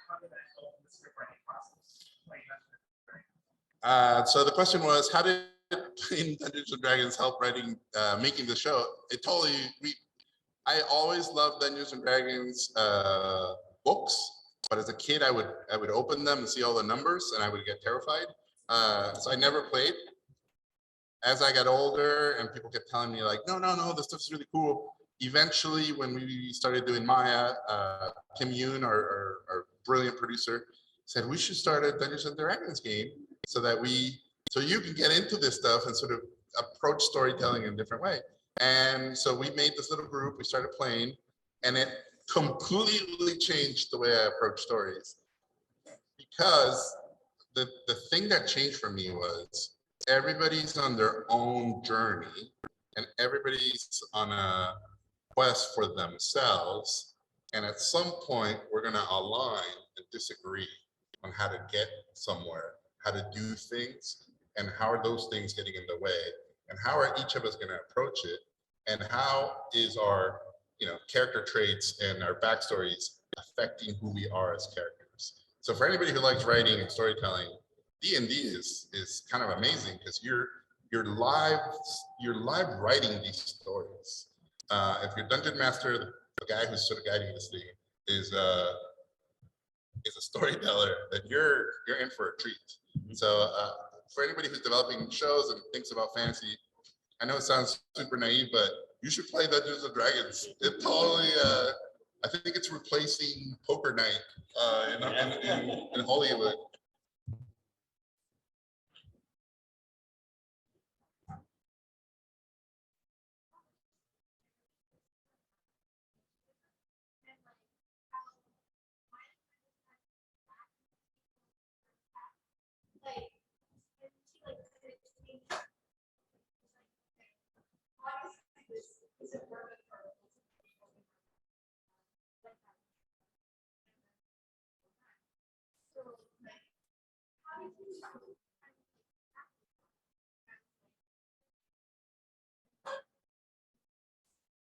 how did that help the script writing process? Playing that script writing? So the question was, how did playing Dungeons and Dragons help writing, making the show? I always loved Dungeons and Dragons books, but as a kid, I would open them and see all the numbers, and I would get terrified. So I never played. As I got older and people kept telling me like, no, this stuff's really cool. Eventually, when we started doing Maya, Kim Yoon, our brilliant producer, said we should start a Dungeons and Dragons game so you can get into this stuff and sort of approach storytelling in a different way. And so we made this little group, we started playing, and it completely changed the way I approach stories. Because the thing that changed for me was everybody's on their own journey and everybody's on a quest for themselves. And at some point, we're going to align and disagree on how to get somewhere, how to do things, and how are those things getting in the way, and how are each of us going to approach it, and how is our character traits and our backstories affecting who we are as characters. So for anybody who likes writing and storytelling, D&D is kind of amazing because you're live writing these stories. If your dungeon master, the guy who's sort of guiding this thing, is a storyteller, then you're in for a treat. So for anybody who's developing shows and thinks about fantasy, I know it sounds super naive, but you should play Dungeons and Dragons. It totally, I think it's replacing poker night in Hollywood.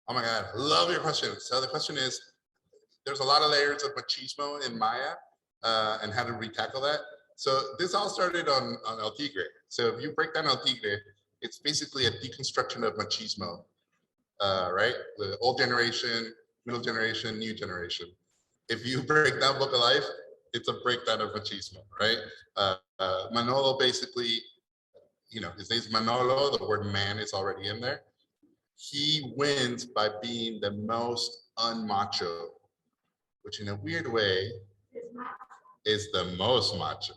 Oh my God, love your question. So the question is, there's a lot of layers of machismo in Maya and how do we tackle that? So this all started on El Tigre. So if you break down El Tigre, it's basically a deconstruction of machismo, right? The old generation, middle generation, new generation. If you break down Book of Life, it's a breakdown of machismo, right? Manolo basically, his name's Manolo, the word man is already in there. He wins by being the most unmacho, which in a weird way is the most macho,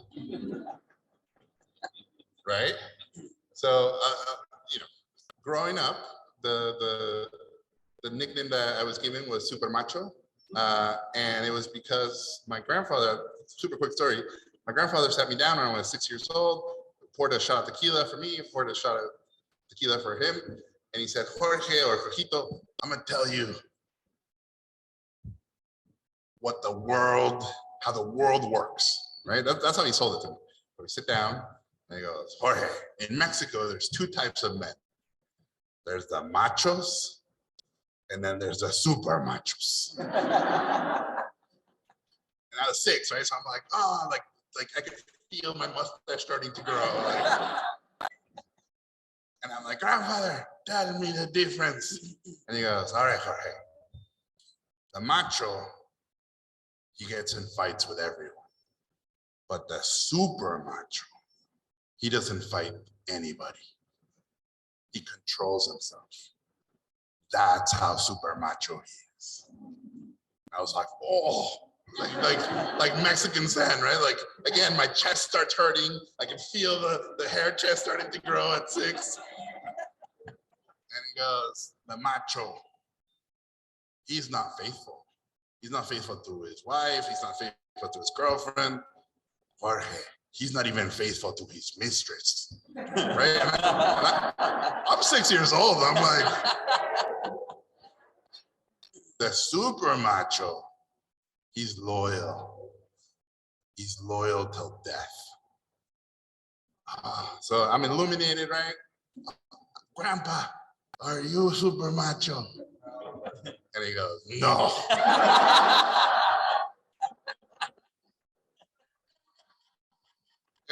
right? So, growing up, the nickname that I was given was Super Macho, and it was because my grandfather. Super quick story. My grandfather sat me down when I was 6 years old, poured a shot of tequila for me, poured a shot of tequila for him. And he said, Jorge or Jorgito, I'm gonna tell you how the world works, right? That's how he sold it to me. So we sit down and he goes, Jorge, in Mexico, there's two types of men. There's the machos and then there's the super machos. And I was 6, right? So I'm like, like I could feel my mustache starting to grow. And I'm like, grandfather, tell me the difference. And he goes, all right, Jorge. The macho, he gets in fights with everyone. But the super macho, he doesn't fight anybody. He controls himself. That's how super macho he is. I was like, oh, like Mexican sand, right? Like again, my chest starts hurting. I can feel the hair chest starting to grow at 6. And he goes, the macho, he's not faithful. He's not faithful to his wife. He's not faithful to his girlfriend. Jorge, he's not even faithful to his mistress, right? I'm 6 years old. I'm like, the super macho, he's loyal. He's loyal till death. So I'm illuminated, right? Grandpa, are you super macho? And he goes, no.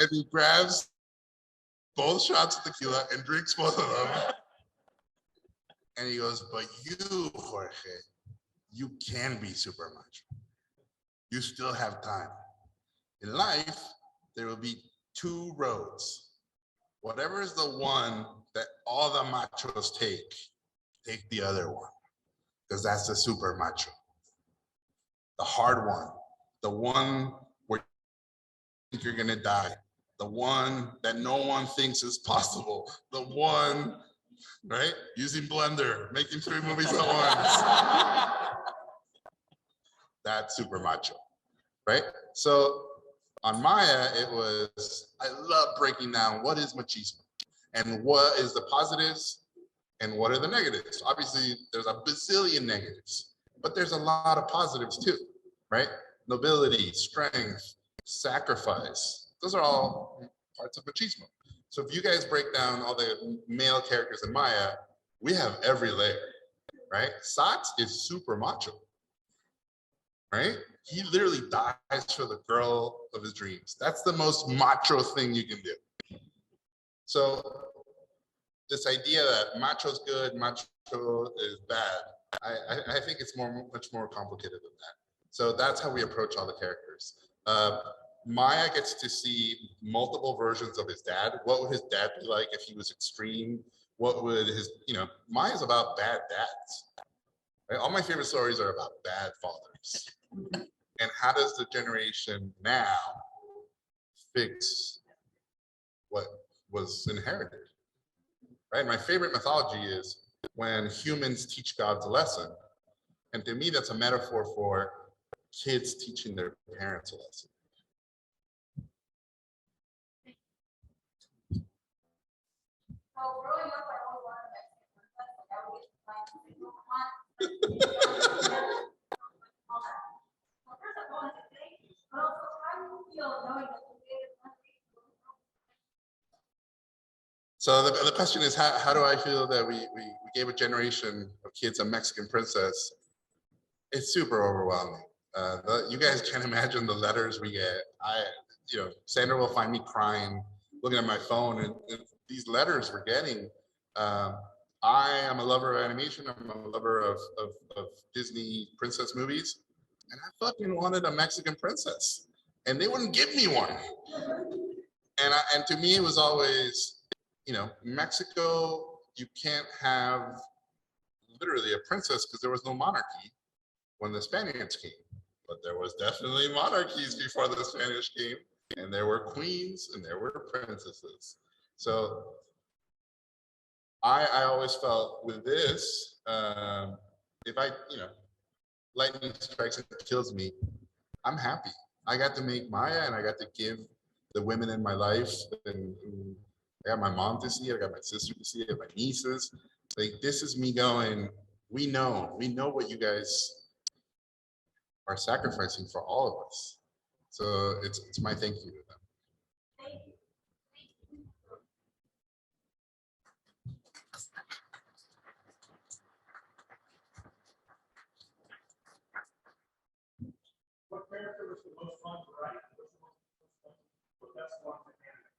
And he grabs both shots of tequila and drinks both of them. And he goes, but you, Jorge, you can be super macho. You still have time. In life, there will be 2 roads. Whatever is the one that all the machos take the other one, because that's the super macho. The hard one, the one where you think you're gonna die, the one that no one thinks is possible, the one, right? Using Blender, making 3 movies at once. That's super macho, right? So on Maya, it was, I love breaking down what is machismo and what is the positives and what are the negatives. Obviously, there's a bazillion negatives, but there's a lot of positives too, right? Nobility, strength, sacrifice. Those are all parts of machismo. So if you guys break down all the male characters in Maya, we have every layer, right? Sats is super macho, right? He literally dies for the girl of his dreams. That's the most macho thing you can do. So this idea that macho's good, macho is bad, I think it's much more complicated than that. So that's how we approach all the characters. Maya gets to see multiple versions of his dad. What would his dad be like if he was extreme? What would his, Maya's about bad dads. Right? All my favorite stories are about bad fathers. And how does the generation now fix what was inherited? Right? My favorite mythology is when humans teach gods a lesson. And to me, that's a metaphor for kids teaching their parents a lesson. So growing up, I always wanted Mexican princess, like I would get my so first I wanted to say, but also how do you feel knowing that you gave it country? So the question is, how do I feel that we gave a generation of kids a Mexican princess? It's super overwhelming. You guys can't imagine the letters we get. Sandra will find me crying, looking at my phone, and these letters we're getting. I am a lover of animation. I'm a lover of Disney princess movies, and I fucking wanted a Mexican princess, and they wouldn't give me one. And to me, it was always, Mexico, you can't have literally a princess because there was no monarchy when the Spaniards came. But there was definitely monarchies before the Spanish came, and there were queens and there were princesses. So I always felt with this, if lightning strikes and kills me, I'm happy. I got to make Maya, and I got to give the women in my life, and I got my mom to see it, I got my sister to see it, my nieces. Like, this is me going, we know what you guys are sacrificing for all of us. So it's my thank you to them. Thank you. What character was the most fun to write? What's the best one to animate?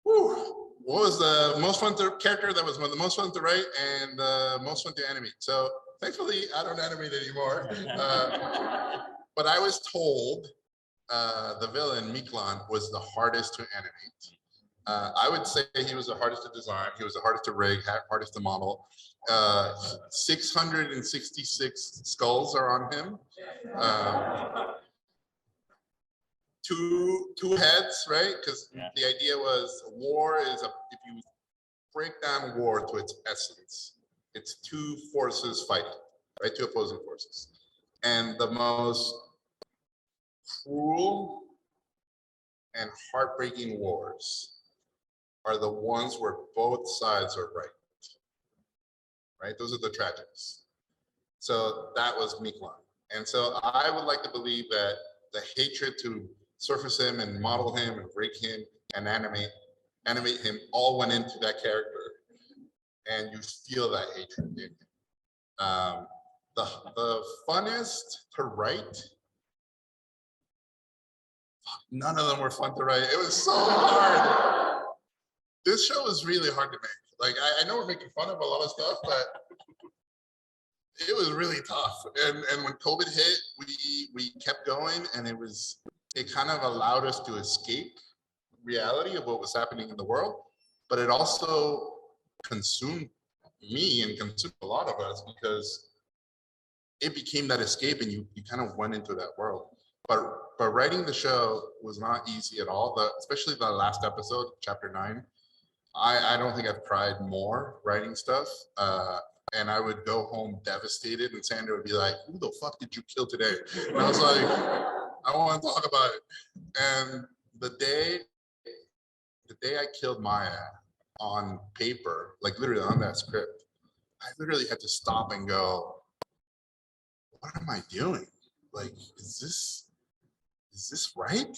Whew. What was the most fun character that was the most fun to write and the most fun to animate? So thankfully, I don't animate anymore. But I was told the villain, Miklon, was the hardest to animate. I would say he was the hardest to design. He was the hardest to rig, hardest to model. 666 skulls are on him. Two heads, right? Because the idea was war is if you break down war to its essence, it's two forces fighting, right? Two opposing forces. And the most cruel and heartbreaking wars are the ones where both sides are right, right? Those are the tragedies. So that was Miklan. And so I would like to believe that the hatred to surface him and model him and break him and animate him all went into that character. And you feel that hatred in him. The funnest to write, none of them were fun to write. It was so hard. This show was really hard to make. Like, I know we're making fun of a lot of stuff, but it was really tough. And when COVID hit, we kept going, and it kind of allowed us to escape reality of what was happening in the world, but it also consumed me and consumed a lot of us because it became that escape, and you kind of went into that world. But writing the show was not easy at all. Especially the last episode, chapter 9. I don't think I've cried more writing stuff. And I would go home devastated, and Sandra would be like, "Who the fuck did you kill today?" And I was like, "I want to talk about it." And the day I killed Maya on paper, like literally on that script, I literally had to stop and go, "What am I doing? Like, is this right?"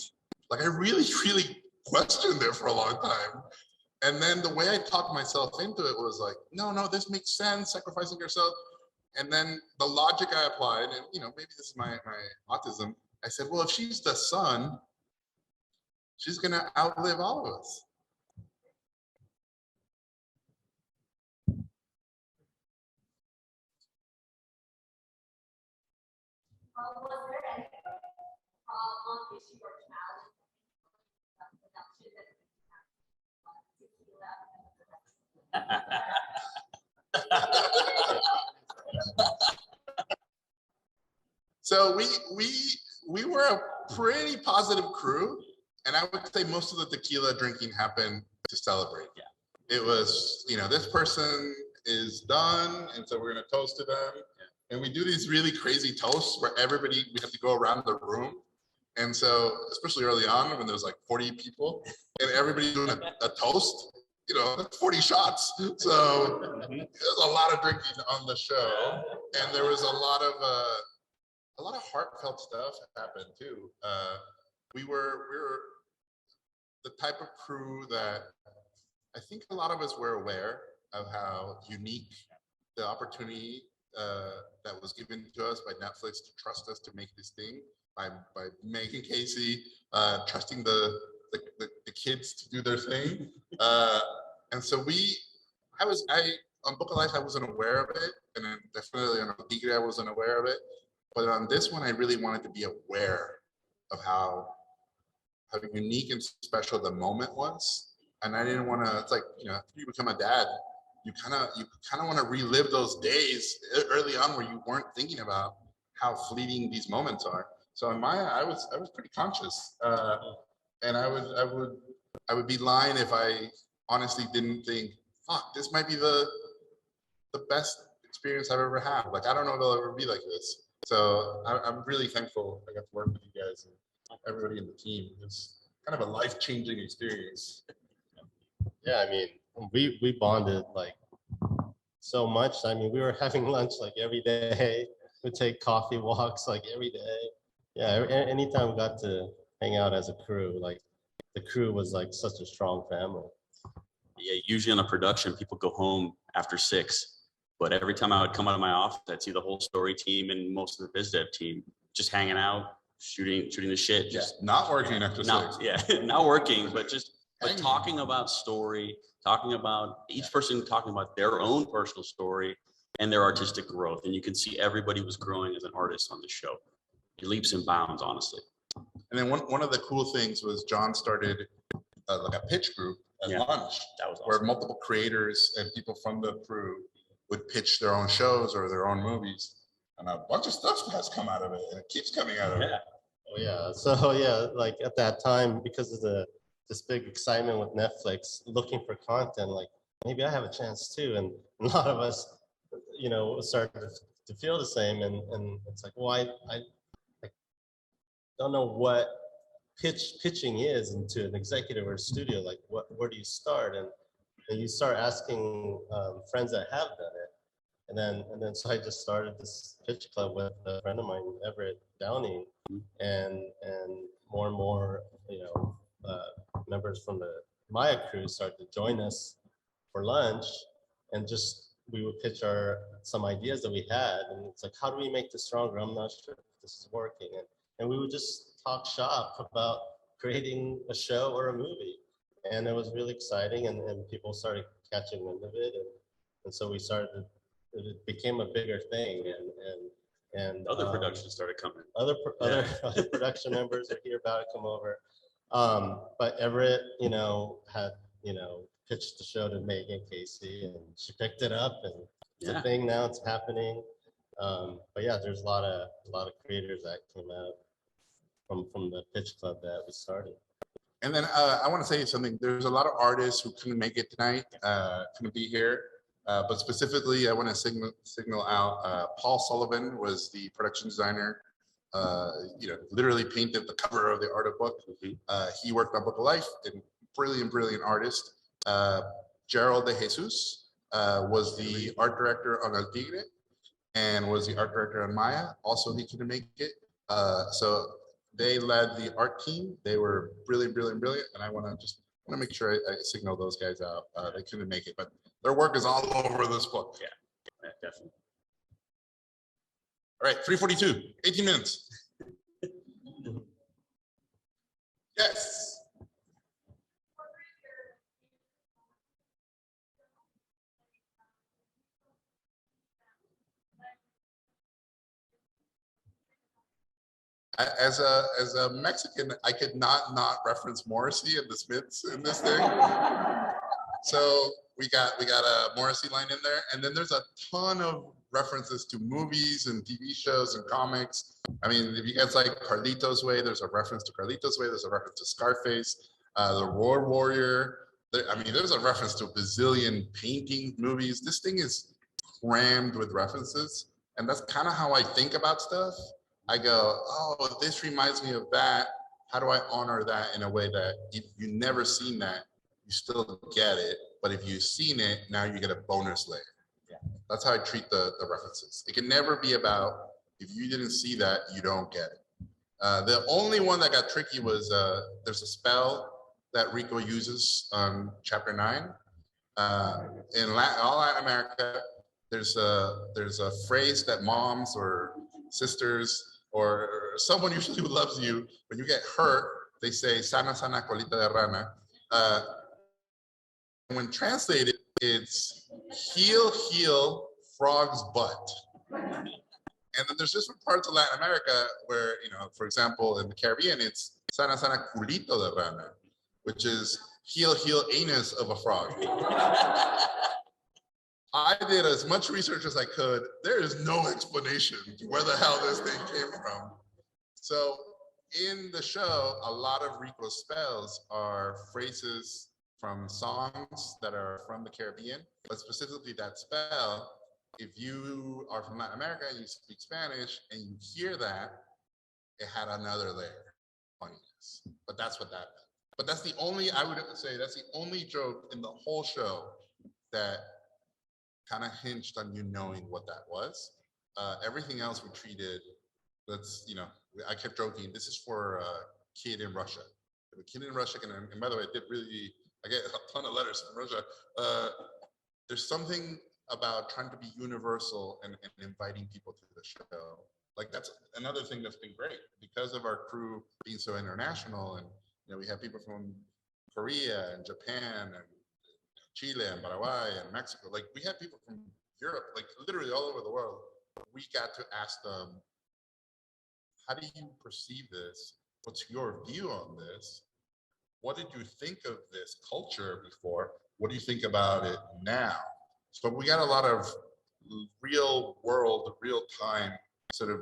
Like, I really, really questioned it for a long time. And then the way I talked myself into it was like, no, this makes sense, sacrificing yourself. And then the logic I applied, and maybe this is my autism. I said, well, if she's the sun, she's gonna outlive all of us. Was there any problem, issue, or challenge in production that So we were a pretty positive crew, and I would say most of the tequila drinking happened to celebrate. Yeah. It was, this person is done, and so we're gonna toast to them. Yeah. And we do these really crazy toasts where we have to go around the room. And so, especially early on when there's like 40 people and everybody doing a toast, 40 shots. So there's a lot of drinking on the show, and there was a lot of heartfelt stuff happened too. We were the type of crew that I think a lot of us were aware of how unique the opportunity that was given to us by Netflix to trust us to make this thing by making Casey, trusting the kids to do their thing. And so on Book of Life, I wasn't aware of it. And then definitely on Tigre, I wasn't aware of it. But on this one, I really wanted to be aware of how unique and special the moment was. And I didn't want to, it's like, after you become a dad, you kind of want to relive those days early on where you weren't thinking about how fleeting these moments are. So in Maya, I was pretty conscious. And I would be lying if I honestly didn't think, fuck, this might be the best experience I've ever had. Like, I don't know if it'll ever be like this. So I'm really thankful I got to work with you guys and everybody in the team. It's kind of a life-changing experience. Yeah, I mean, we bonded like so much. I mean, we were having lunch like every day. We'd take coffee walks like every day. Yeah, anytime we got to hang out as a crew, like the crew was like such a strong family. Yeah, usually on a production, people go home after 6. But every time I would come out of my office, I'd see the whole story team and most of the biz dev team just hanging out, shooting the shit. Just not working after 6. Yeah, not working, but just like talking about story, talking about each person talking about their own personal story and their artistic growth. And you can see everybody was growing as an artist on the show. Leaps and bounds, honestly. And then one of the cool things was John started like a pitch group at Yeah. lunch, That was where awesome. multiple creators and people from the crew would pitch their own shows or their own movies. And a bunch of stuff has come out of it, and it keeps coming out of it. Yeah. Oh yeah. So yeah, like at that time, because of this big excitement with Netflix, looking for content, like maybe I have a chance too. And a lot of us, started to feel the same. And it's like, well, I don't know what pitching is into an executive or a studio. Like, where do you start? And you start asking friends that have done it. And then so I just started this pitch club with a friend of mine, Everett Downey, and more, members from the Maya crew started to join us for lunch, and just we would pitch some ideas that we had, and it's like, how do we make this stronger? I'm not sure if this is working, and we would just talk shop about creating a show or a movie, and it was really exciting, and people started catching wind of it, and so we started to. It became a bigger thing, and Other productions started coming. other production members are here about to come over. But Everett, had pitched the show to Megan Casey, and she picked it up, and it's a thing now. It's happening. But yeah, there's a lot of creators that came out from the pitch club that we started. And then I want to say something. There's a lot of artists who couldn't make it tonight, couldn't be here. But specifically, I want to signal out Paul Sullivan was the production designer. Literally painted the cover of the art book. He worked on Book of Life, and brilliant artist. Gerald De Jesus was the art director on El Tigre, and was the art director on Maya. Also, he couldn't make it. So they led the art team. They were brilliant, and I want to make sure I signal those guys out. They couldn't make it, but their work is all over this book. Yeah, definitely. All right, 3:42, 18 minutes. Yes. As a Mexican, I could not reference Morrissey and the Smiths in this thing. So we got a Morrissey line in there, and then there's a ton of references to movies and TV shows and comics. I mean, if you guys like Carlito's Way, there's a reference to Carlito's Way. There's a reference to Scarface, the Road Warrior. There's a reference to a bazillion painting movies. This thing is crammed with references, and that's kind of how I think about stuff. I go, oh, this reminds me of that. How do I honor that in a way that if you've never seen that, you still get it, but if you've seen it, now you get a bonus layer. Yeah. That's how I treat the references. It can never be about, if you didn't see that, you don't get it. The only one that got tricky was there's a spell that Rico uses on chapter 9. In all Latin America, there's a phrase that moms or sisters or someone usually who loves you, when you get hurt, they say, sana, sana, colita de rana. When translated, it's heal, heal, frog's butt. And then there's different parts of Latin America where, for example, in the Caribbean, it's sana, sana, culito de rana, which is heal, heal, anus of a frog. I did as much research as I could. There is no explanation to where the hell this thing came from. So in the show, a lot of Rico's spells are phrases from songs that are from the Caribbean, but specifically that spell, if you are from Latin America and you speak Spanish and you hear that, it had another layer of funniness. But that's what that meant. But that's the only, I would say, that's the only joke in the whole show that kind of hinged on you knowing what that was. Everything else we treated, I kept joking, this is for a kid in Russia. The kid in Russia can, and by the way, I get a ton of letters from Russia. There's something about trying to be universal and inviting people to the show. Like that's another thing that's been great because of our crew being so international, and we have people from Korea and Japan and Chile and Paraguay and Mexico. Like we had people from Europe, like literally all over the world. We got to ask them, how do you perceive this? What's your view on this? what did you think of this culture before? What do you think about it now? So we got a lot of real world, real time sort of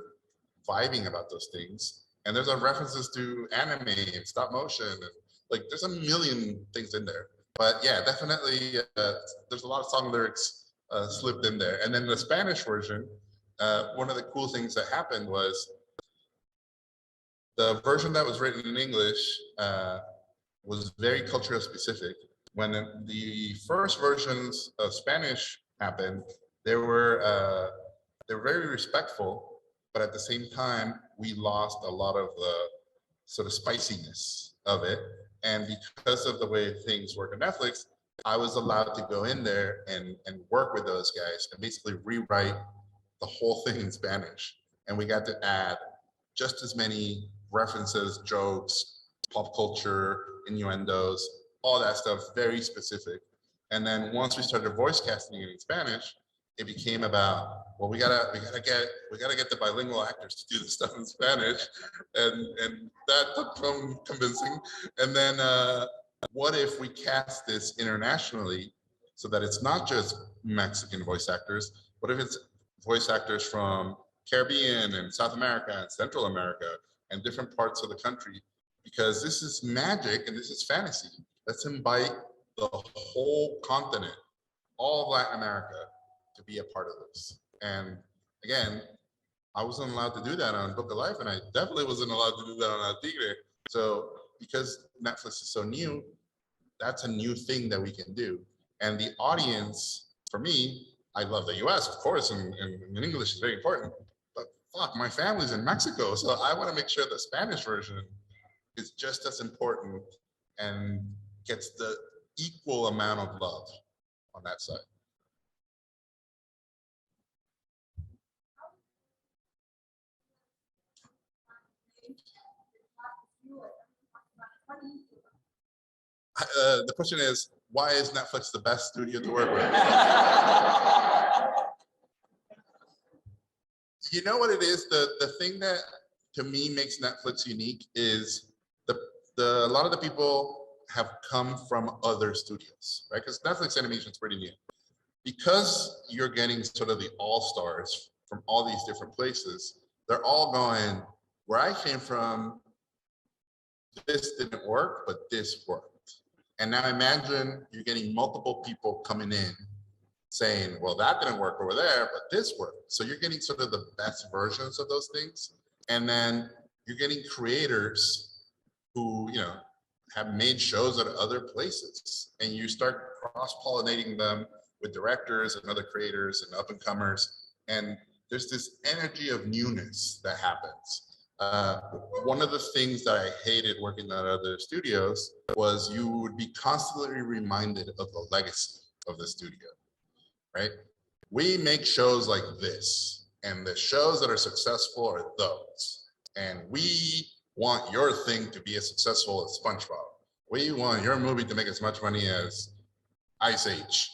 vibing about those things. And there's references to anime and stop motion, and like there's a million things in there. But yeah, definitely there's a lot of song lyrics slipped in there. And then the Spanish version, one of the cool things that happened was the version that was written in English was very cultural specific. When the first versions of Spanish happened, they were very respectful, but at the same time, we lost a lot of the sort of spiciness of it. And because of the way things work on Netflix, I was allowed to go in there and work with those guys and basically rewrite the whole thing in Spanish. And we got to add just as many references, jokes, pop culture, innuendos, all that stuff, very specific. And then once we started voice casting it in Spanish, it became about, well, we gotta get the bilingual actors to do the stuff in Spanish, and that took some convincing. And then what if we cast this internationally so that it's not just Mexican voice actors, what if it's voice actors from Caribbean and South America and Central America and different parts of the country? Because this is magic and this is fantasy. Let's invite the whole continent, all of Latin America, to be a part of this. And again, I wasn't allowed to do that on Book of Life, and I definitely wasn't allowed to do that on Tigre. So because Netflix is so new, that's a new thing that we can do. And the audience, for me, I love the US, of course, and English is very important, but fuck, my family's in Mexico. So I want to make sure the Spanish version is just as important and gets the equal amount of love on that side. The question is, why is Netflix the best studio to work with? You know what it is? The thing that to me makes Netflix unique is a lot of the people have come from other studios, right? Because Netflix animation is pretty new. Because you're getting sort of the all-stars from all these different places, they're all going, where I came from, this didn't work, but this worked. And now imagine you're getting multiple people coming in saying, well, that didn't work over there, but this worked. So you're getting sort of the best versions of those things. And then you're getting creators who, you know, have made shows at other places, and you start cross-pollinating them with directors and other creators and up-and-comers. And there's this energy of newness that happens. One of the things that I hated working at other studios was you would be constantly reminded of the legacy of the studio, right? We make shows like this, and the shows that are successful are those. And we want your thing to be as successful as SpongeBob. We want your movie to make as much money as Ice Age,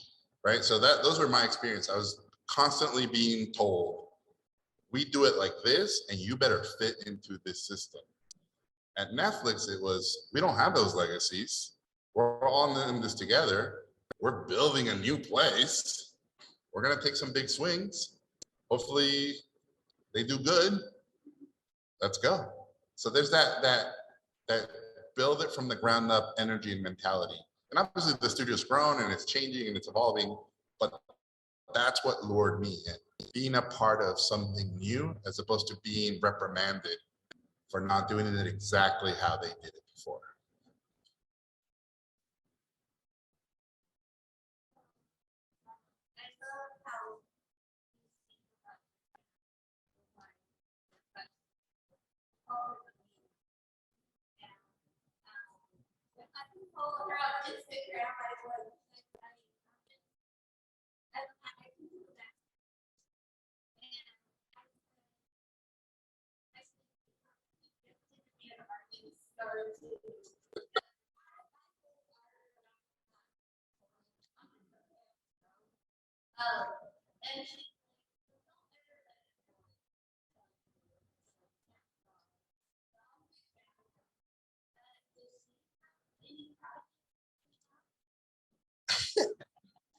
right? So those were my experience. I was constantly being told, we do it like this, and you better fit into this system. At Netflix, it was, we don't have those legacies. We're all in this together. We're building a new place. We're gonna take some big swings. Hopefully they do good. Let's go. So there's that build it from the ground up energy and mentality. And obviously the studio's grown and it's changing and it's evolving, but that's what lured me in. Being a part of something new as opposed to being reprimanded for not doing it exactly how they did it before.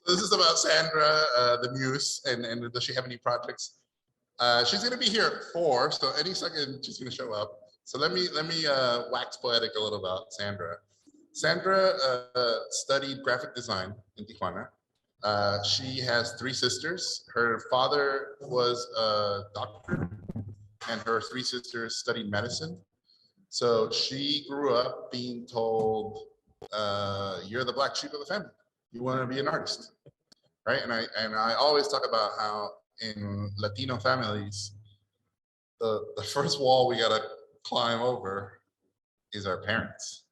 This is about Sandra, the muse, and does she have any projects? She's going to be here at 4, so any second she's going to show up. So let me wax poetic a little about Sandra. Sandra studied graphic design in Tijuana. She has 3 sisters. Her father was a doctor, and her 3 sisters studied medicine. So she grew up being told, "You're the black sheep of the family. You want to be an artist." Right, and I always talk about how in Latino families, the first wall we gotta climb over is our parents.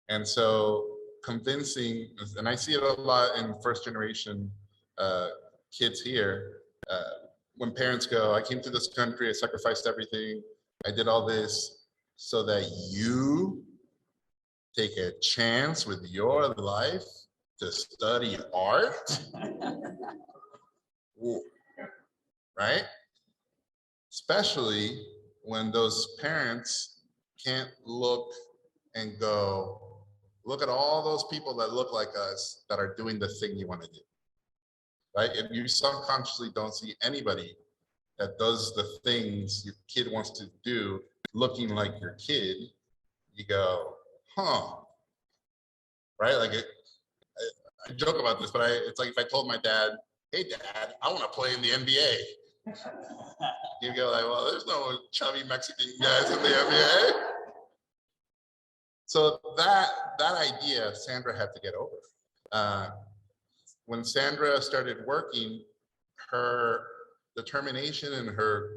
And so convincing, and I see it a lot in first generation kids here, when parents go, "I came to this country, I sacrificed everything, I did all this so that you take a chance with your life to study art." Ooh. Right? Especially when those parents can't look and go, "Look at all those people that look like us that are doing the thing you want to do." Right? If you subconsciously don't see anybody that does the things your kid wants to do looking like your kid, you go, huh. Right? Like I joke about this, but it's like if I told my dad, "Hey Dad, I want to play in the NBA." He'd go like, "Well, there's no chubby Mexican guys in the NBA." So that idea Sandra had to get over. When Sandra started working, her determination and her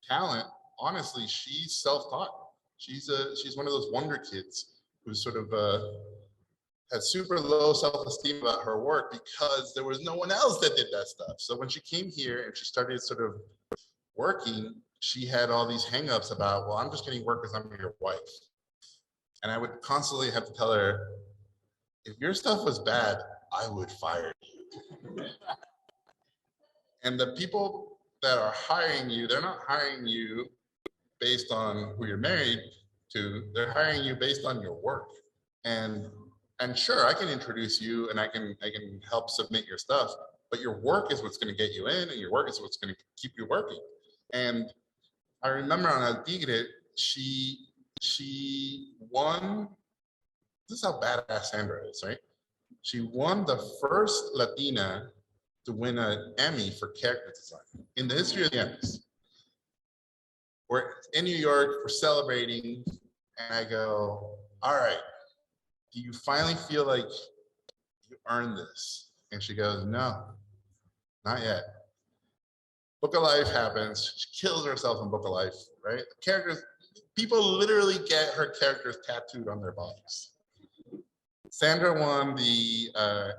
talent, honestly, she's self-taught. She's one of those wonder kids who sort of had super low self-esteem about her work because there was no one else that did that stuff. So when she came here and she started sort of working, she had all these hangups about, "Well, I'm just getting work because I'm your wife." And I would constantly have to tell her, "If your stuff was bad, I would fire you." And the people that are hiring you, they're not hiring you based on who you're married to, they're hiring you based on your work. And sure, I can introduce you and I can help submit your stuff, but your work is what's going to get you in, and your work is what's going to keep you working. And I remember on El Tigre, she won. This is how badass Sandra is, right? She won the first Latina to win an Emmy for character design in the history of the Emmys. We're in New York, we're celebrating, and I go, "All right, do you finally feel like you earned this?" And she goes, "No, not yet." Book of Life happens. She kills herself in Book of Life, right? The characters, people literally get her characters tattooed on their bodies. Sandra won the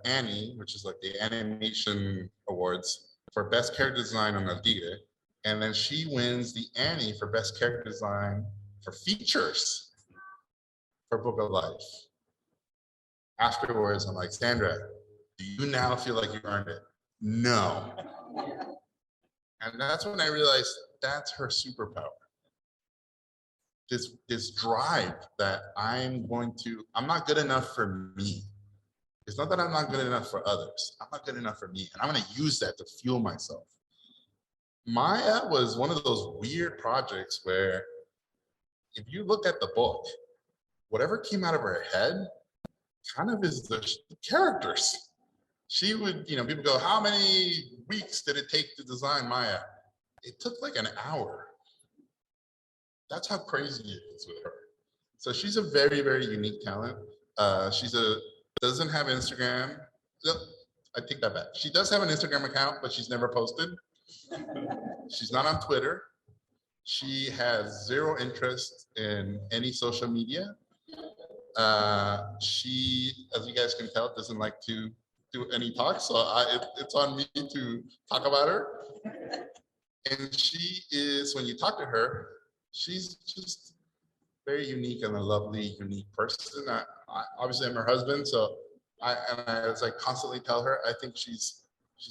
Annie, which is like the animation awards for best character design on El Tigre. And then she wins the Annie for best character design for features for Book of Life. Afterwards, I'm like, "Sandra, do you now feel like you earned it?" "No." And that's when I realized that's her superpower. This drive that I'm not good enough for me. It's not that I'm not good enough for others. I'm not good enough for me. And I'm going to use that to fuel myself. Maya was one of those weird projects where if you look at the book, whatever came out of her head kind of is the characters. She would, people go, "How many weeks did it take to design Maya?" It took like an hour. That's how crazy it is with her. So she's a very, very unique talent. Doesn't have Instagram. No, I take that back. She does have an Instagram account, but she's never posted. She's not on Twitter. She has zero interest in any social media. She, as you guys can tell, doesn't like to do any talks, so it's on me to talk about her. And she is, when you talk to her, she's just very unique and a lovely, unique person. Obviously, I'm her husband, so as I constantly tell her, I think she's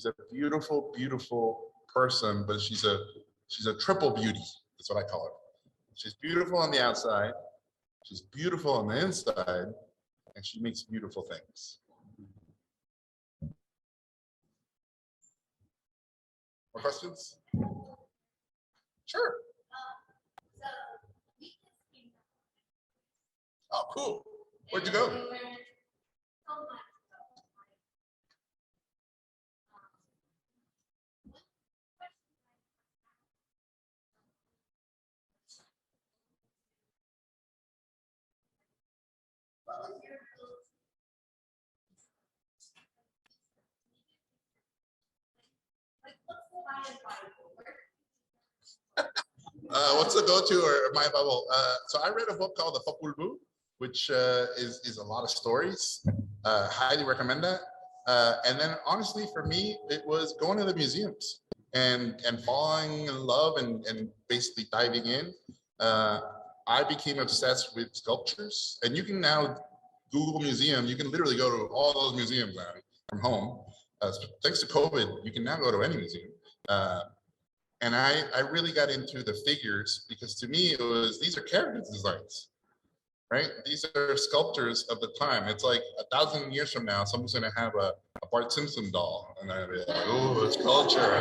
a beautiful, beautiful person, but she's a triple beauty. That's what I call her. She's beautiful on the outside, she's beautiful on the inside, and she makes beautiful things. More questions? Sure. Oh, cool. Where'd you go? What's the go-to or my bubble? So I read a book called The Popol Vuh, which is a lot of stories. Highly recommend that. And then honestly, for me, it was going to the museums and falling in love and basically diving in. I became obsessed with sculptures, and you can now Google museum. You can literally go to all those museums now from home. Thanks to COVID, you can now go to any museum. And I really got into the figures because to me, it was, these are character designs, right? These are sculptors of the time. It's like 1,000 years from now, someone's gonna have a Bart Simpson doll and they'll be like, oh, it's culture.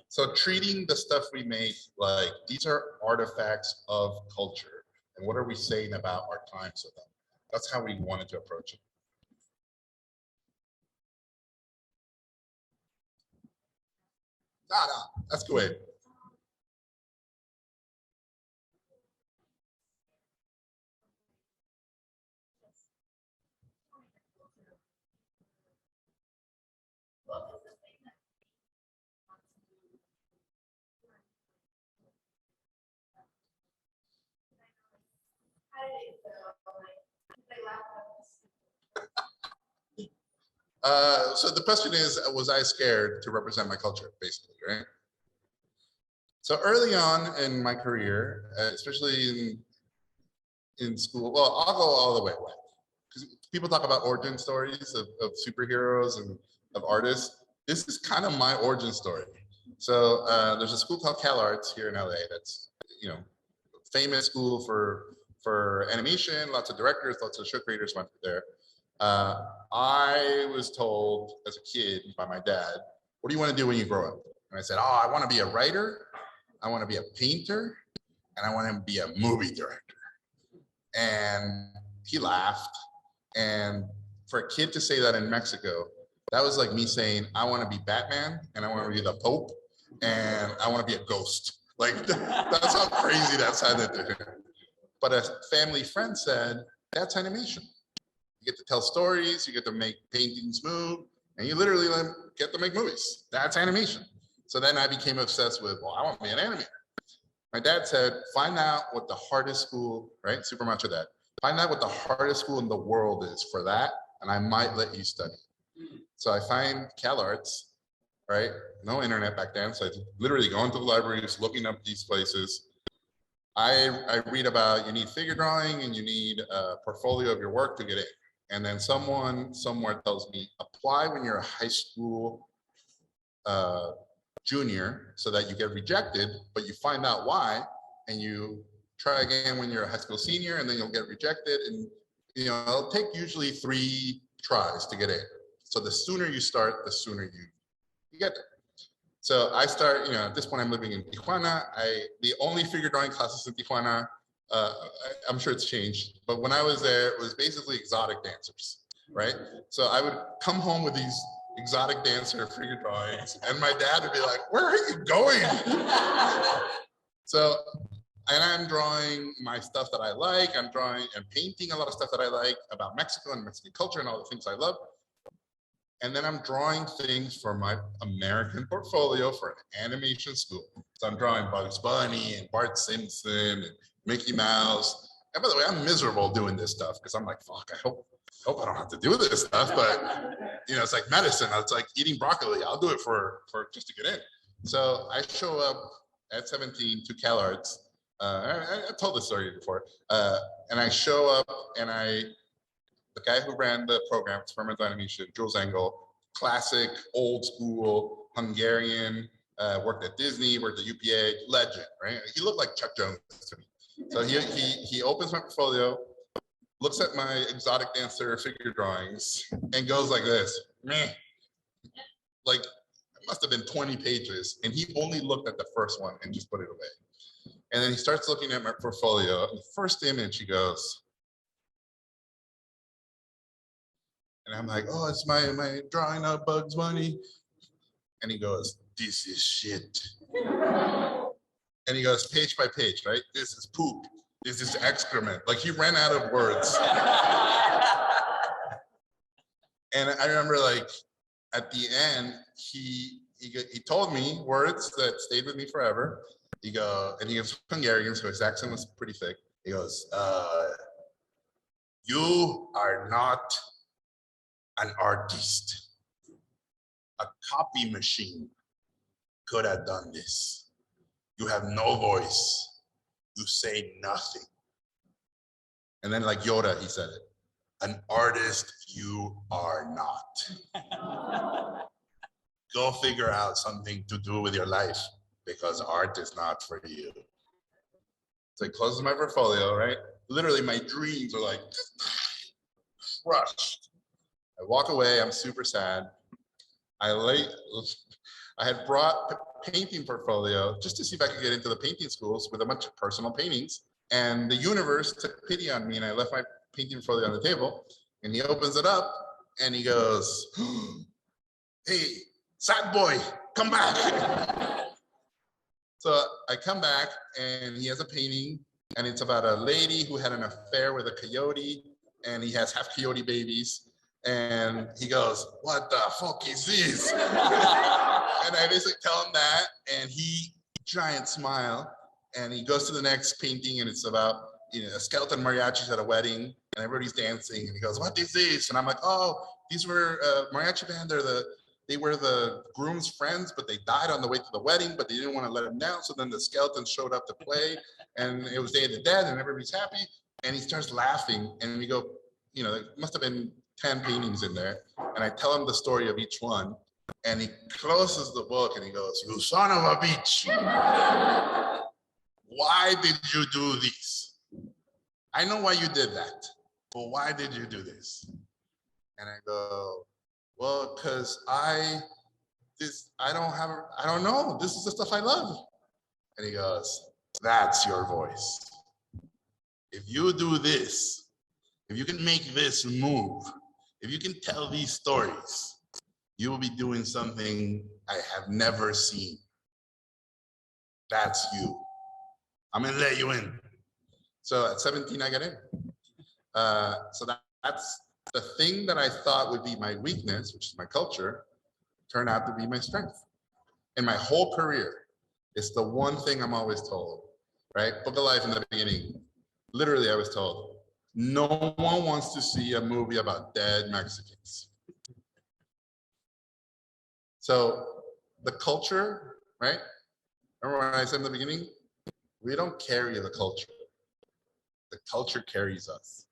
So treating the stuff we make like these are artifacts of culture. And what are we saying about our times with them? That's how we wanted to approach it. No, that's good. So the question is, was I scared to represent my culture, basically, right? So early on in my career, especially in school, well, I'll go all the way away. Because people talk about origin stories of superheroes and of artists. This is kind of my origin story. So there's a school called CalArts here in LA that's, you know, famous school for animation, lots of directors, lots of show creators went there. I was told as a kid by my dad, what do you want to do when you grow up? And I said, oh, I want to be a writer, I want to be a painter, and I want to be a movie director. And he laughed. And for a kid to say that in Mexico, that was like me saying, I want to be Batman, and I want to be the Pope, and I want to be a ghost. Like, that's how crazy that sounded to him. But a family friend said, that's animation. You get to tell stories, you get to make paintings move, and you literally get to make movies. That's animation. So then I became obsessed with, well, I want to be an animator. My dad said, find out what the hardest school, right? Super macho dad. Find out what the hardest school in the world is for that, and I might let you study. So I find CalArts, right? No internet back then, so I literally go into the libraries, looking up these places. I read about you need figure drawing and you need a portfolio of your work to get in. And then someone somewhere tells me, apply when you're a high school junior so that you get rejected, but you find out why, and you try again when you're a high school senior, and then you'll get rejected. And you know, it'll take usually 3 tries to get in. So the sooner you start, the sooner you get there. So I start, you know, at this point I'm living in Tijuana. The only figure drawing classes in Tijuana, I'm sure it's changed, but when I was there, it was basically exotic dancers, right? So I would come home with these exotic dancer figure drawings, and my dad would be like, where are you going? So, and I'm drawing my stuff that I like. I'm drawing and painting a lot of stuff that I like about Mexico and Mexican culture and all the things I love. And then I'm drawing things for my American portfolio for an animation school. So I'm drawing Bugs Bunny and Bart Simpson and Mickey Mouse. And by the way, I'm miserable doing this stuff because I'm like, fuck, I hope I don't have to do this stuff. But you know, it's like medicine. It's like eating broccoli. I'll do it for just to get in. So I show up at 17 to CalArts. I told this story before. And I show up, and the guy who ran the program, experimental animation, Jules Engel, classic, old school, Hungarian, worked at Disney, worked at UPA, legend, right? He looked like Chuck Jones to me. So he opens my portfolio, looks at my exotic dancer figure drawings, and goes like this, meh. Like, than 20 pages, and he only looked at the first one and just put it away. And then he starts looking at my portfolio. And the first image, he goes, and I'm like, oh, it's my drawing of Bugs Bunny. And he goes, this is shit. And he goes, page by page, right? This is poop. This is excrement. Like, he ran out of words. And I remember, like, at the end, he told me words that stayed with me forever. And he was Hungarian, so his accent was pretty thick. He goes, you are not an artist. A copy machine could have done this. You have no voice. You say nothing. And then, like Yoda, he said it. An artist you are not. Go figure out something to do with your life, because art is not for you. So I closes my portfolio, right? Literally, my dreams are like crushed. I walk away, I'm super sad. I had brought a painting portfolio just to see if I could get into the painting schools with a bunch of personal paintings. And the universe took pity on me, and I left my painting portfolio on the table. And he opens it up and he goes, hey, sad boy, come back. So I come back and he has a painting, and it's about a lady who had an affair with a coyote, and he has half coyote babies. And he goes, what the fuck is this? And I basically tell him that, and he giant smile, and he goes to the next painting, and it's about, you know, a skeleton mariachis at a wedding, and everybody's dancing, and he goes, what is this? And I'm like, oh, these were mariachi band. They were the groom's friends, but they died on the way to the wedding, but they didn't want to let them down. So then the skeletons showed up to play, and it was Day of the Dead, and everybody's happy. And he starts laughing, and we go, you know, there must have been 10 paintings in there. And I tell him the story of each one, and he closes the book and he goes, you son of a bitch. Why did you do this? I know why you did that, but why did you do this? And I go, well, because I don't know. This is the stuff I love. And he goes, that's your voice. If you do this, if you can make this move, if you can tell these stories, you will be doing something I have never seen. That's you. I'm gonna let you in. So at 17, I got in. So that's the thing that I thought would be my weakness, which is my culture, turned out to be my strength. In my whole career, it's the one thing I'm always told, right? Book of Life in the beginning, literally I was told, no one wants to see a movie about dead Mexicans. So the culture, right? Remember when I said in the beginning, we don't carry the culture. The culture carries us.